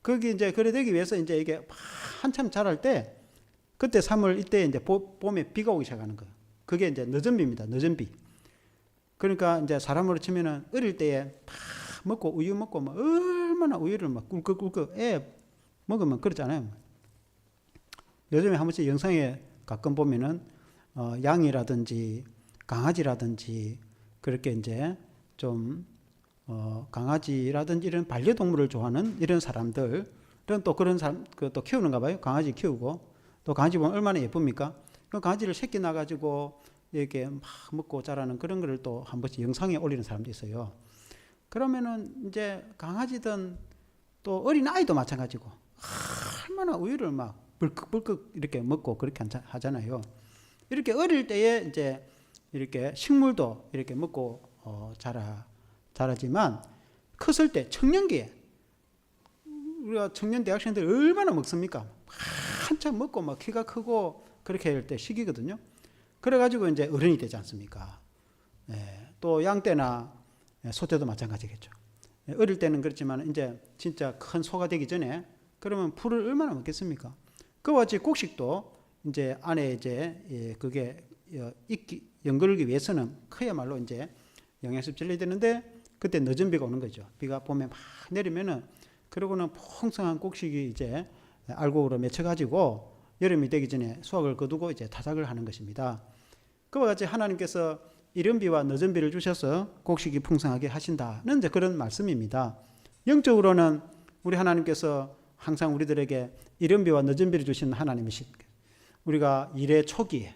[SPEAKER 1] 거기 이제 그래 되기 위해서 이제 이게 한참 자랄 때 그때 3월 이때 이제 봄에 비가 오기 시작하는 거예요. 그게 이제 늦은 비입니다. 늦은 비. 그러니까 이제 사람으로 치면은 어릴 때에 먹고 우유 먹고 뭐 얼마나 우유를 막 꿀꺽꿀꺽 먹으면 그렇잖아요. 요즘에 한 번씩 영상에 가끔 보면은 양이라든지 강아지라든지 그렇게 이제 좀 강아지라든지 이런 반려동물을 좋아하는 이런 사람들은 또 그런 사람 또 키우는가 봐요. 강아지 키우고 또 강아지 보면 얼마나 예쁩니까? 그 강아지를 새끼 나가지고 이렇게 막 먹고 자라는 그런 거를 또 한 번씩 영상에 올리는 사람도 있어요. 그러면은 이제 강아지든 또 어린 아이도 마찬가지고 얼마나 우유를 막 불컥불컥 이렇게 먹고 그렇게 하잖아요. 이렇게 어릴 때에 이제 이렇게 식물도 이렇게 먹고 자라지만 컸을 때 청년기에 우리가 청년 대학생들 얼마나 먹습니까? 한참 먹고 막 키가 크고 그렇게 할 때 시기거든요. 그래가지고 이제 어른이 되지 않습니까? 또 양떼나 소떼도 마찬가지겠죠. 어릴 때는 그렇지만 이제 진짜 큰 소가 되기 전에 그러면 풀을 얼마나 먹겠습니까? 그와 같이 곡식도 이제 안에 이제 그게 연결하기 위해서는 그야말로 이제 영양소 전려야 되는데 그때 늦은 비가 오는 거죠. 비가 봄에 막 내리면은 그러고는 풍성한 곡식이 이제 알곡으로 맺혀가지고 여름이 되기 전에 수확을 거두고 이제 타작을 하는 것입니다. 그와 같이 하나님께서 이른 비와 늦은 비를 주셔서 곡식이 풍성하게 하신다는 이제 그런 말씀입니다. 영적으로는 우리 하나님께서 항상 우리들에게 이른 비와 늦은 비를 주시는 하나님이십니다. 우리가 일의 초기에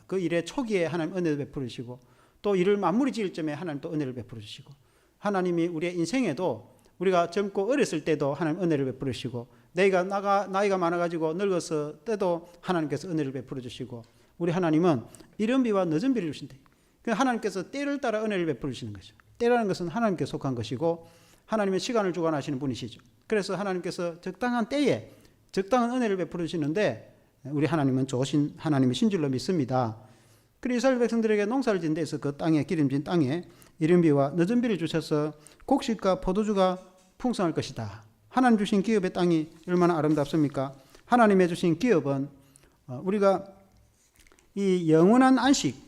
[SPEAKER 1] 그 일의 초기에 하나님 은혜를 베풀으시고 또 일을 마무리 지을 점에 하나님 또 은혜를 베풀어 주시고 하나님이 우리의 인생에도 우리가 젊고 어렸을 때도 하나님 은혜를 베풀어 주시고, 나이가 많아가지고 늙었을 때도 하나님께서 은혜를 베풀어 주시고, 우리 하나님은 이른 비와 늦은 비를 주신대. 하나님께서 때를 따라 은혜를 베풀어 주시는 거죠. 때라는 것은 하나님께 속한 것이고 하나님의 시간을 주관하시는 분이시죠. 그래서 하나님께서 적당한 때에 적당한 은혜를 베풀어 주시는데, 우리 하나님은 좋으신 하나님이신 줄로 믿습니다. 그리고 이스라엘 백성들에게 농사를 짓는 데서 그 땅에, 기름진 땅에 이른 비와 늦은 비를 주셔서 곡식과 포도주가 풍성할 것이다. 하나님 주신 기업의 땅이 얼마나 아름답습니까? 하나님의 주신 기업은 우리가 이 영원한 안식,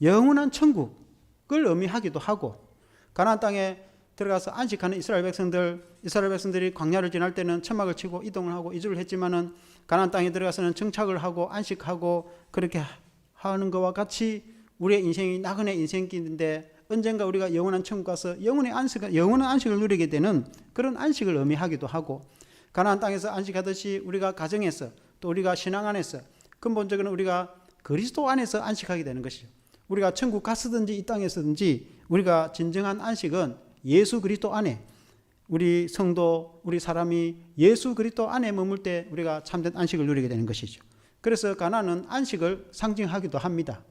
[SPEAKER 1] 영원한 천국을 의미하기도 하고, 가나안 땅에 들어가서 안식하는 이스라엘 백성들이 광야를 지날 때는 천막을 치고 이동을 하고 이주를 했지만은 가나안 땅에 들어가서는 정착을 하고 안식하고 그렇게 하는 것과 같이 우리의 인생이 나그네 인생길인데, 언젠가 우리가 영원한 천국 가서 영원한 안식을 누리게 되는 그런 안식을 의미하기도 하고, 가나안 땅에서 안식하듯이 우리가 가정에서, 또 우리가 신앙 안에서, 근본적으로 우리가 그리스도 안에서 안식하게 되는 것이죠. 우리가 천국 갔든지 이 땅에서든지 우리가 진정한 안식은 예수 그리스도 안에, 우리 성도, 우리 사람이 예수 그리스도 안에 머물 때 우리가 참된 안식을 누리게 되는 것이죠. 그래서 가나안은 안식을 상징하기도 합니다.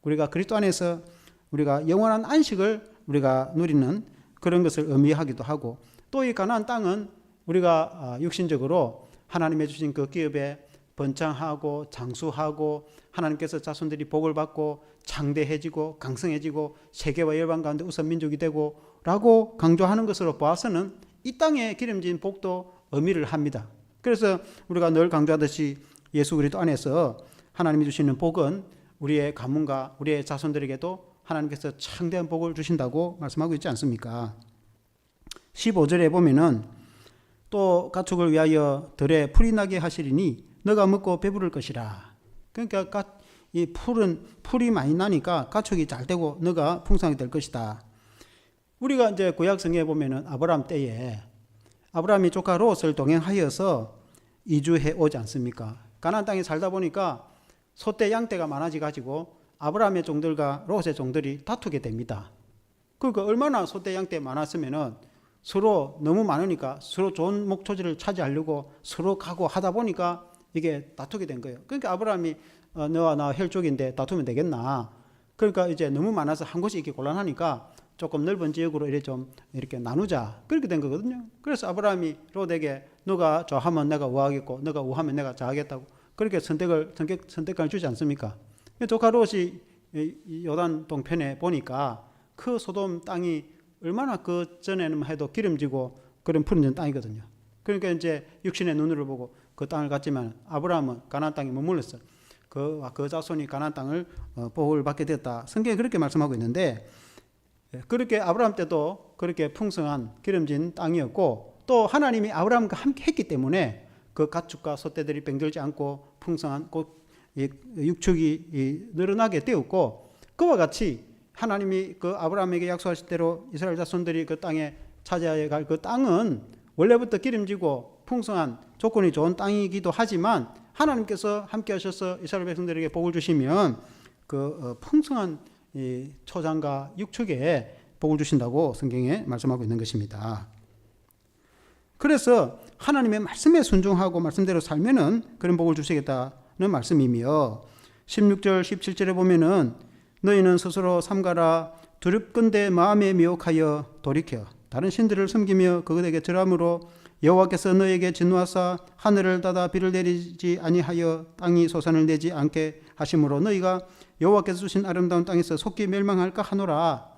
[SPEAKER 1] 우리가 그리스도 안에서 우리가 영원한 안식을 우리가 누리는 그런 것을 의미하기도 하고, 또 이 가나안 땅은 우리가 육신적으로 하나님의 주신 그 기업에 번창하고 장수하고 하나님께서 자손들이 복을 받고 창대해지고 강성해지고 세계와 열방 가운데 우선 민족이 되고 라고 강조하는 것으로 보아서는 이 땅에 기름진 복도 의미를 합니다. 그래서 우리가 늘 강조하듯이 예수 그리스도 안에서 하나님이 주시는 복은 우리의 가문과 우리의 자손들에게도 하나님께서 창대한 복을 주신다고 말씀하고 있지 않습니까? 15절에 보면은 또 가축을 위하여 들에 풀이 나게 하시리니 너가 먹고 배부를 것이라. 그러니까 이 풀이 많이 나니까 가축이 잘 되고 너가 풍성하게 될 것이다. 우리가 이제 구약 성경에 보면은 아브라함 때에 아브라함이 조카 롯을 동행하여서 이주해 오지 않습니까? 가나안 땅에 살다 보니까 소떼 양떼가 많아져 가지고 아브라함의 종들과 롯의 종들이 다투게 됩니다. 그러니까 얼마나 소떼 양떼 많았으면은 서로 너무 많으니까 서로 좋은 목초지를 차지하려고 서로 가고 하다 보니까 이게 다투게 된 거예요. 그러니까 아브라함이 너와 나 혈족인데 다투면 되겠나? 그러니까 이제 너무 많아서 한 곳이 이렇게 곤란하니까 조금 넓은 지역으로 이렇게 나누자. 그렇게 된 거거든요. 그래서 아브라함이 롯에게 너가 좌하면 내가 우하겠고 너가 우하면 내가 좌하겠다고 그렇게 선택권을 주지 않습니까? 조카 롯이 요단 동편에 보니까 그 소돔 땅이 얼마나 그 전에는 해도 기름지고 그런 푸른 땅이거든요. 그러니까 이제 육신의 눈으로 보고 그 땅을 갔지만 아브라함은 가나안 땅에 머물렀어. 그 자손이 가나안 땅을 복을 받게 됐다. 성경이 그렇게 말씀하고 있는데, 그렇게 아브라함 때도 그렇게 풍성한 기름진 땅이었고, 또 하나님이 아브라함과 함께 했기 때문에 그 가축과 소떼들이 병들지 않고 풍성한 육축이 늘어나게 되었고, 그와 같이 하나님이 그 아브라함에게 약속하실 대로 이스라엘 자손들이 그 땅에 차지해야 갈 그 땅은 원래부터 기름지고 풍성한 조건이 좋은 땅이기도 하지만 하나님께서 함께 하셔서 이스라엘 백성들에게 복을 주시면 그 풍성한 이 초장과 육축에 복을 주신다고 성경에 말씀하고 있는 것입니다. 그래서 하나님의 말씀에 순종하고 말씀대로 살면은 그런 복을 주시겠다는 말씀이며, 16절 17절에 보면은 너희는 스스로 삼가라. 두렵건대 마음에 미혹하여 돌이켜 다른 신들을 섬기며 그것에게 절함으로 여호와께서 너희에게 진노하사 하늘을 닫아 비를 내리지 아니하여 땅이 소산을 내지 않게 하심으로 너희가 여호와께서 주신 아름다운 땅에서 속히 멸망할까 하노라.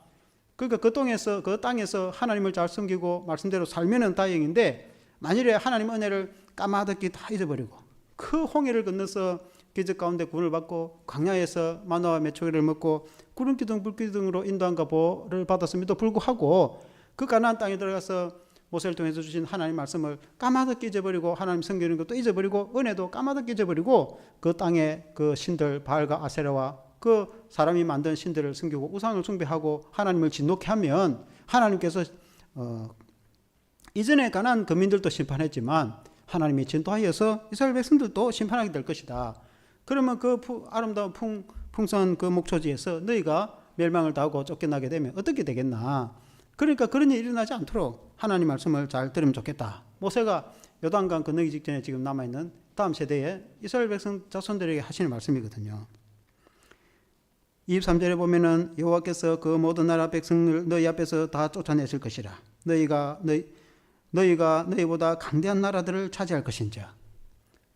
[SPEAKER 1] 그러니까 그 땅에서 하나님을 잘 섬기고 말씀대로 살면은 다행인데, 만일에 하나님 은혜를 까마득히 다 잊어버리고 그 홍해를 건너서 기적 가운데 구원을 받고 광야에서 마나와 메추리를 먹고 구름기둥 불기둥으로 인도함과 보호를 받았음에도 불구하고 그 가나안 땅에 들어가서 모세를 통해서 주신 하나님 말씀을 까마득히 잊어버리고 하나님 섬기는 것도 잊어버리고 은혜도 까마득히 잊어버리고 그 땅에 그 신들 바알과 아세라와 그 사람이 만든 신들을 섬기고 우상을 숭배하고 하나님을 진노케 하면 하나님께서 이전에 가나안 거민들도 심판했지만 하나님이 진도하여서 이스라엘 백성들도 심판하게 될 것이다. 그러면 그 아름다운 풍성한 그 목초지에서 너희가 멸망을 당하고 쫓겨나게 되면 어떻게 되겠나? 그러니까 그런 일이 일어나지 않도록 하나님 말씀을 잘 들으면 좋겠다. 모세가 요단강 건너기 직전에 지금 남아있는 다음 세대에 이스라엘 백성 자손들에게 하시는 말씀이거든요. 23절에 보면은 여호와께서 그 모든 나라 백성을 너희 앞에서 다 쫓아내실 것이라. 너희가 너희보다 강대한 나라들을 차지할 것인지라.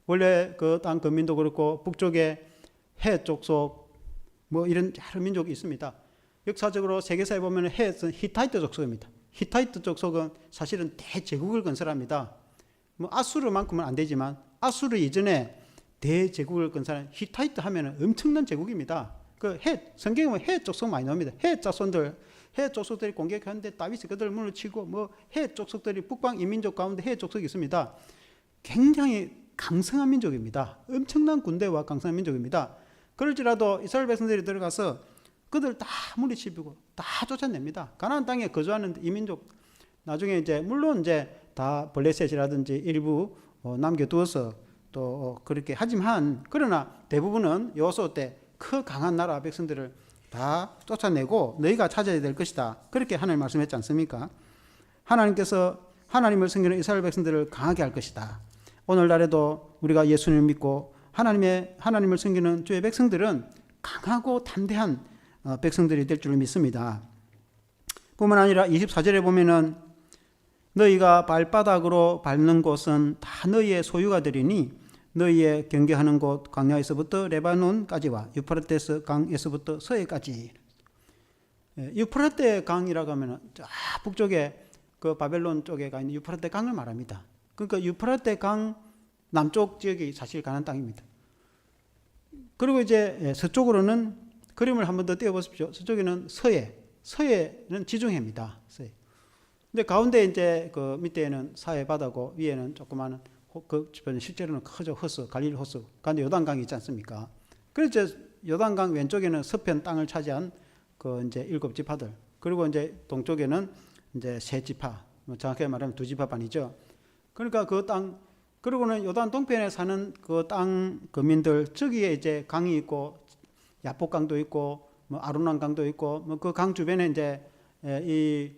[SPEAKER 1] 원래 그 땅 거민도 그렇고 북쪽에 해 족속 뭐 이런 여러 민족이 있습니다. 역사적으로 세계사에 보면 해는 히타이트 족속입니다. 히타이트 족속은 사실은 대제국을 건설합니다. 뭐 아수르만큼은 안 되지만 아수르 이전에 대제국을 건설한 히타이트 하면은 엄청난 제국입니다. 그 해 성경에 보면 해 족속 많이 나옵니다. 해 족속들이 공격하는데 다윗이 그들 문을 치고 뭐 해 족속들이 북방 이민족 가운데 해 족속이 있습니다. 굉장히 강성한 민족입니다. 엄청난 군대와 강성한 민족입니다. 그럴지라도 이스라엘 백성들이 들어가서 그들 다 물리치고 다 쫓아냅니다. 가나안 땅에 거주하는 이민족 나중에 이제 물론 이제 다 블레셋이라든지 일부 남겨두어서 또 그렇게 하지만 그러나 대부분은 여호수아 때 그 강한 나라 백성들을 다 쫓아내고 너희가 찾아야 될 것이다. 그렇게 하나님 말씀했지 않습니까? 하나님께서 하나님을 섬기는 이스라엘 백성들을 강하게 할 것이다. 오늘날에도 우리가 예수님을 믿고 하나님을 섬기는 주의 백성들은 강하고 담대한 백성들이 될 줄 믿습니다. 뿐만 아니라 24절에 보면은 너희가 발바닥으로 밟는 곳은 다 너희의 소유가 되리니 너희의 경계하는 곳 광야에서부터 레바논까지와 유프라테스 강에서부터 서해까지. 유프라테 강이라고 하면 저 북쪽에 그 바벨론 쪽에 가 있는 유프라테 강을 말합니다. 그러니까 유프라테 강 남쪽 지역이 사실 가나안 땅입니다. 그리고 이제 서쪽으로는 그림을 한 번 더 띄워보십시오. 서쪽에는 서해는 지중해입니다. 서해. 근데 가운데 이제 그 밑에는 사해 바다고 위에는 조그마한 그 주변에 실제로는 크죠. 갈릴리 호수. 가운데 요단강이 있지 않습니까? 그래서 요단강 왼쪽에는 서편 땅을 차지한 그 이제 7지파들. 그리고 이제 동쪽에는 이제 세 지파. 뭐 정확하게 말하면 2지파반이죠. 그러니까 그 땅, 그리고는 요단 동편에 사는 그 땅 거민들, 저기에 이제 강이 있고, 야복강도 있고, 뭐 아르논강도 있고, 뭐 그 강 주변에 이제 이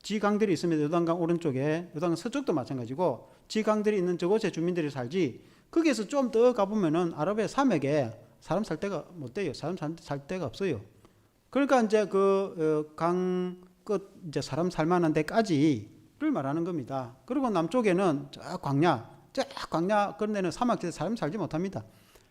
[SPEAKER 1] 지강들이 있습니다. 요단강 오른쪽에, 요단강 서쪽도 마찬가지고, 지강들이 있는 저곳에 주민들이 살지, 거기에서 좀 더 가보면은 아랍의 사막에 사람 살 데가 못 돼요. 사람 살 데가 없어요. 그러니까 이제 그 강 끝, 이제 사람 살만한 데까지를 말하는 겁니다. 그리고 남쪽에는 저 광야 그런 데는 사막지대 사람 살지 못합니다.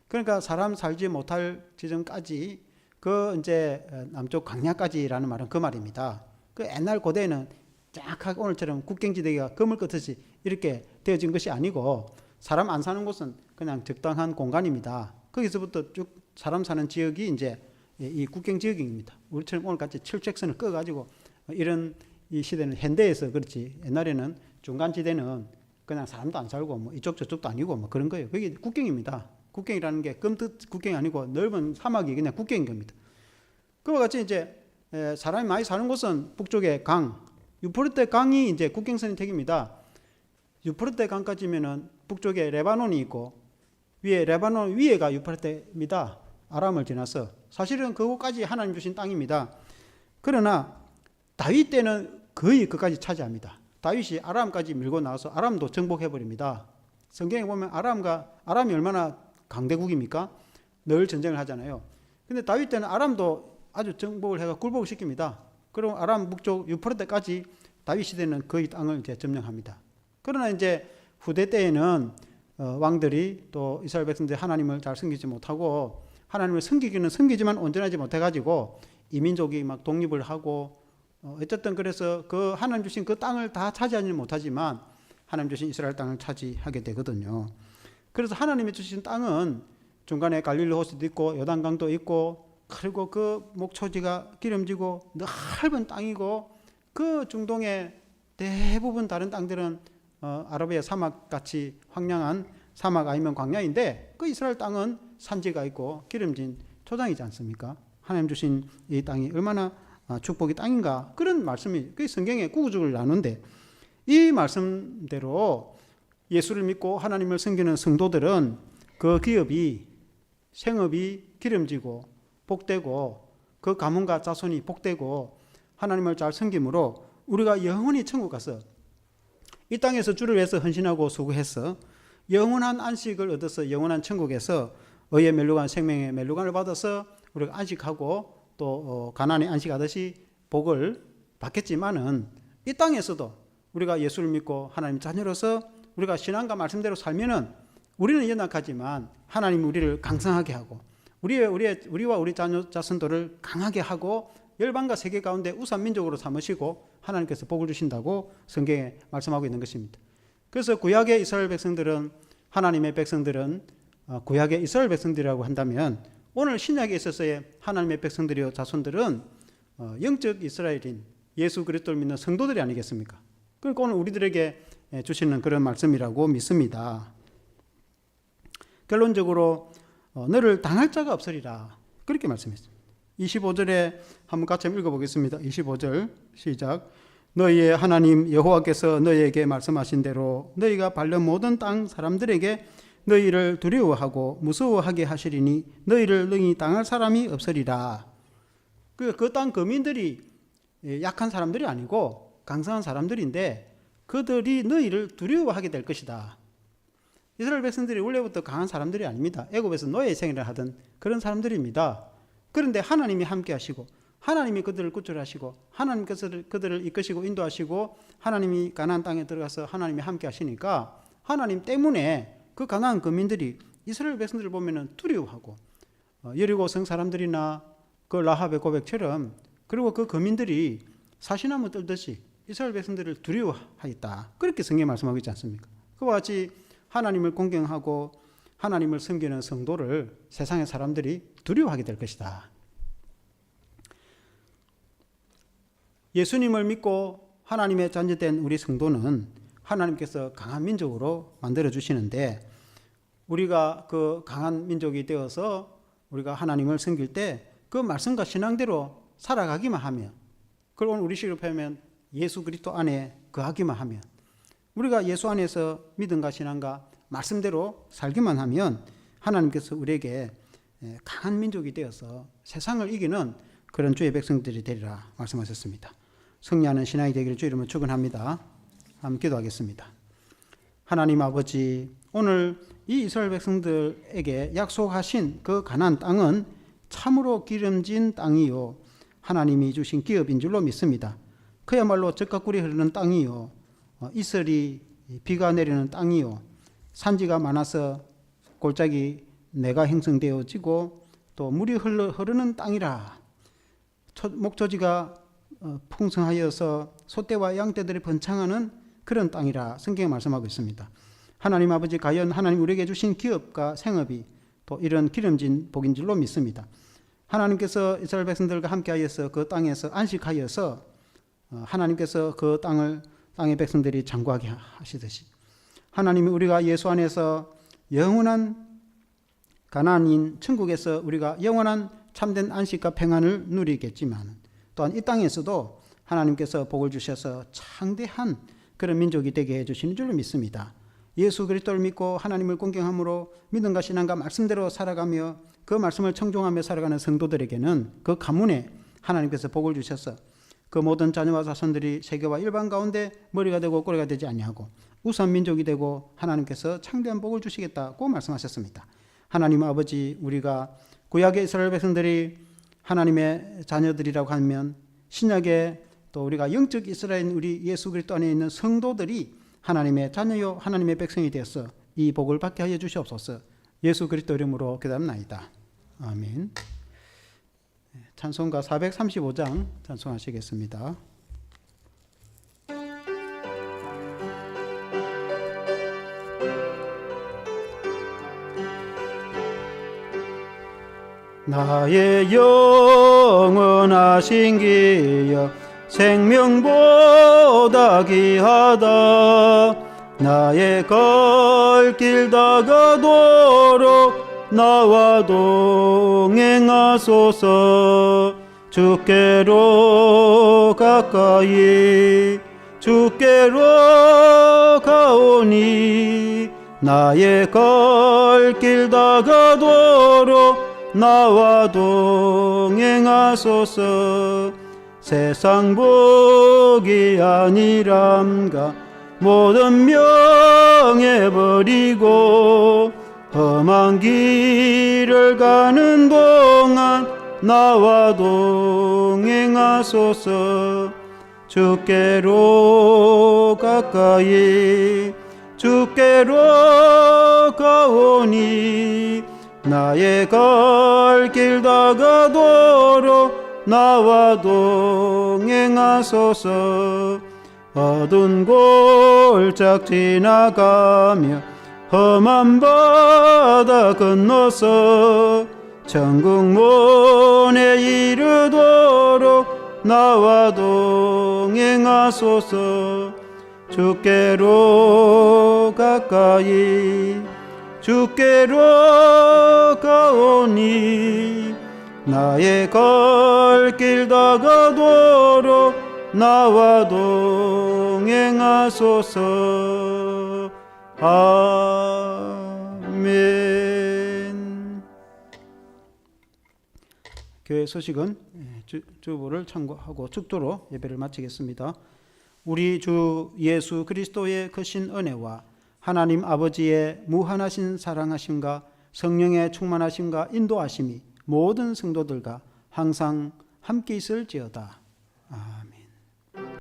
[SPEAKER 1] 그러니까 사람 살지 못할 지점까지 그 이제 남쪽 광야까지라는 말은 그 말입니다. 그 옛날 고대에는 정확하게 오늘처럼 국경지대가 그물끝듯이 이렇게 되어진 것이 아니고 사람 안 사는 곳은 그냥 적당한 공간입니다. 거기서부터 쭉 사람 사는 지역이 이제 이 국경 지역입니다. 우리처럼 오늘같이 철책선을 꺼가지고 이런 이 시대는 현대에서 그렇지 옛날에는 중간지대는 그냥 사람도 안 살고 뭐 이쪽 저쪽도 아니고 뭐 그런 거예요. 그게 국경입니다. 국경이라는 게 끔뜻 국경이 아니고 넓은 사막이 그냥 국경인 겁니다. 그와 같이 이제 사람이 많이 사는 곳은 북쪽에 강, 유프라테 강이 이제 국경선이 택입니다. 유프라테 강까지면은 북쪽에 레바논이 있고 레바논 위에가 유프라테입니다. 아람을 지나서 사실은 그곳까지 하나님 주신 땅입니다. 그러나 다윗 때는 거의 그까지 차지합니다. 다윗이 아람까지 밀고 나와서 아람도 정복해 버립니다. 성경에 보면 아람이 얼마나 강대국입니까? 늘 전쟁을 하잖아요. 근데 다윗 때는 아람도 아주 정복을 해가 굴복을 시킵니다. 그리고 아람 북쪽 유프라테까지 다윗 시대는 거의 땅을 이제 점령합니다. 그러나 이제 후대 때에는 왕들이 또 이스라엘 백성들이 하나님을 잘 섬기지 못하고 하나님을 섬기기는 섬기지만 온전하지 못해가지고 이민족이 막 독립을 하고 어쨌든 그래서 그 하나님 주신 그 땅을 다 차지하지는 못하지만 하나님 주신 이스라엘 땅을 차지하게 되거든요. 그래서 하나님이 주신 땅은 중간에 갈릴리 호수도 있고 요단강도 있고 그리고 그 목초지가 기름지고 넓은 땅이고 그 중동의 대부분 다른 땅들은 아라비아 사막같이 황량한 사막 아니면 광야인데 그 이스라엘 땅은 산지가 있고 기름진 토장이지 않습니까? 하나님 주신 이 땅이 얼마나 축복의 땅인가 그런 말씀이 그 성경에 구구절을 나누는데 이 말씀대로 예수를 믿고 하나님을 섬기는 성도들은 그 기업이 생업이 기름지고 복되고 그 가문과 자손이 복되고 하나님을 잘 섬김으로 우리가 영원히 천국 가서 이 땅에서 주를 위해서 헌신하고 수고해서 영원한 안식을 얻어서 영원한 천국에서 의의 멸류관 생명의 멸류관을 받아서 우리가 안식하고 또 가나안에 안식하듯이 복을 받겠지만은 이 땅에서도 우리가 예수를 믿고 하나님 자녀로서 우리가 신앙과 말씀대로 살면은 우리는 연약하지만 하나님이 우리를 강성하게 하고 우리와 우리 자손들을 강하게 하고 열방과 세계 가운데 우선 민족으로 삼으시고 하나님께서 복을 주신다고 성경에 말씀하고 있는 것입니다. 그래서 구약의 이스라엘 백성들은 하나님의 백성들은 구약의 이스라엘 백성들이라고 한다면 오늘 신약에 있어서의 하나님의 백성들이요 자손들은 영적 이스라엘인 예수 그리스도를 믿는 성도들이 아니겠습니까? 그러니까 오늘 우리들에게 주시는 그런 말씀이라고 믿습니다. 결론적으로 너를 당할 자가 없으리라 그렇게 말씀했습니다. 25절에 한번 같이 한번 읽어보겠습니다. 25절 시작. 너희의 하나님 여호와께서 너희에게 말씀하신 대로 너희가 밟는 모든 땅 사람들에게 너희를 두려워하고 무서워하게 하시리니 너희를 능히 당할 사람이 없으리라. 그 땅 거민들이 약한 사람들이 아니고 강성한 사람들인데 그들이 너희를 두려워하게 될 것이다. 이스라엘 백성들이 원래부터 강한 사람들이 아닙니다. 애굽에서 노예 생활을 하던 그런 사람들입니다. 그런데 하나님이 함께 하시고 하나님이 그들을 구출하시고 하나님께서 그들을 이끄시고 인도하시고 하나님이 가나안 땅에 들어가서 하나님이 함께 하시니까 하나님 때문에 그 가나안 거민들이 이스라엘 백성들을 보면은 두려워하고 여리고성 사람들이나 그 라합의 고백처럼 그리고 그 거민들이 사시나무 떨듯이 이스라엘 백성들을 두려워하였다. 그렇게 성경에 말씀하고 있지 않습니까? 그와 같이 하나님을 공경하고 하나님을 섬기는 성도를 세상의 사람들이 두려워하게 될 것이다. 예수님을 믿고 하나님의 자녀된 우리 성도는 하나님께서 강한 민족으로 만들어 주시는데 우리가 그 강한 민족이 되어서 우리가 하나님을 섬길 때 그 말씀과 신앙대로 살아가기만 하면 그걸 오늘 우리식으로 표현하면 예수 그리스도 안에 거하기만 하면 우리가 예수 안에서 믿음과 신앙과 말씀대로 살기만 하면 하나님께서 우리에게 강한 민족이 되어서 세상을 이기는 그런 주의 백성들이 되리라 말씀하셨습니다. 승리하는 신앙이 되기를 주 이름으로 축원합니다. 함께 기도하겠습니다. 하나님 아버지, 오늘 이 이스라엘 백성들에게 약속하신 그 가나안 땅은 참으로 기름진 땅이요 하나님이 주신 기업인 줄로 믿습니다. 그야말로 젖과 꿀이 흐르는 땅이요 이슬이 비가 내리는 땅이요 산지가 많아서 골짜기 내가 형성되어지고 또 물이 흐르는 땅이라 목초지가 풍성하여서 소떼와 양떼들이 번창하는 그런 땅이라 성경에 말씀하고 있습니다. 하나님 아버지, 과연 하나님 우리에게 주신 기업과 생업이 또 이런 기름진 복인 줄로 믿습니다. 하나님께서 이스라엘 백성들과 함께하여서 그 땅에서 안식하여서 하나님께서 그 땅의 백성들이 장구하게 하시듯이 하나님이 우리가 예수 안에서 영원한 가나안인 천국에서 우리가 영원한 참된 안식과 평안을 누리겠지만 또한 이 땅에서도 하나님께서 복을 주셔서 창대한 그런 민족이 되게 해주시는 줄로 믿습니다. 예수 그리스도를 믿고 하나님을 공경함으로 믿음과 신앙과 말씀대로 살아가며 그 말씀을 청종하며 살아가는 성도들에게는 그 가문에 하나님께서 복을 주셔서 그 모든 자녀와 자손들이 세계와 일반 가운데 머리가 되고 꼬리가 되지 아니하고 우선 민족이 되고 하나님께서 창대한 복을 주시겠다고 말씀하셨습니다. 하나님 아버지, 우리가 구약의 이스라엘 백성들이 하나님의 자녀들이라고 하면 신약에 또 우리가 영적 이스라엘인 우리 예수 그리스도 안에 있는 성도들이 하나님의 자녀요 하나님의 백성이 되어서 이 복을 받게 하여 주시옵소서. 예수 그리스도 이름으로 기도합나이다. 아멘. 찬송가 435장 찬송하시겠습니다. 나의 영원하신 기여 생명보다 귀하다. 나의 갈 길 다가도록 나와 동행하소서. 주께로 가까이 주께로 가오니 나의 갈 길 다가도록 나와 동행하소서. 세상 복이 아니람가 모든 명예버리고 험한 길을 가는 동안 나와 동행하소서. 주께로 가까이 주께로 가오니 나의 갈 길 다가도록 나와 동행하소서. 어두운 골짝 지나가며 험한 바다 건너서 천국 문에 이르도록 나와 동행하소서. 주께로 가까이 주께로 가오니 나의 갈 길 다가도록 나와 동행하소서. 아멘. 교회 소식은 주보를 참고하고 축도로 예배를 마치겠습니다. 우리 주 예수 그리스도의 크신 은혜와 하나님 아버지의 무한하신 사랑하심과 성령의 충만하심과 인도하심이 모든 성도들과 항상 함께 있을지어다.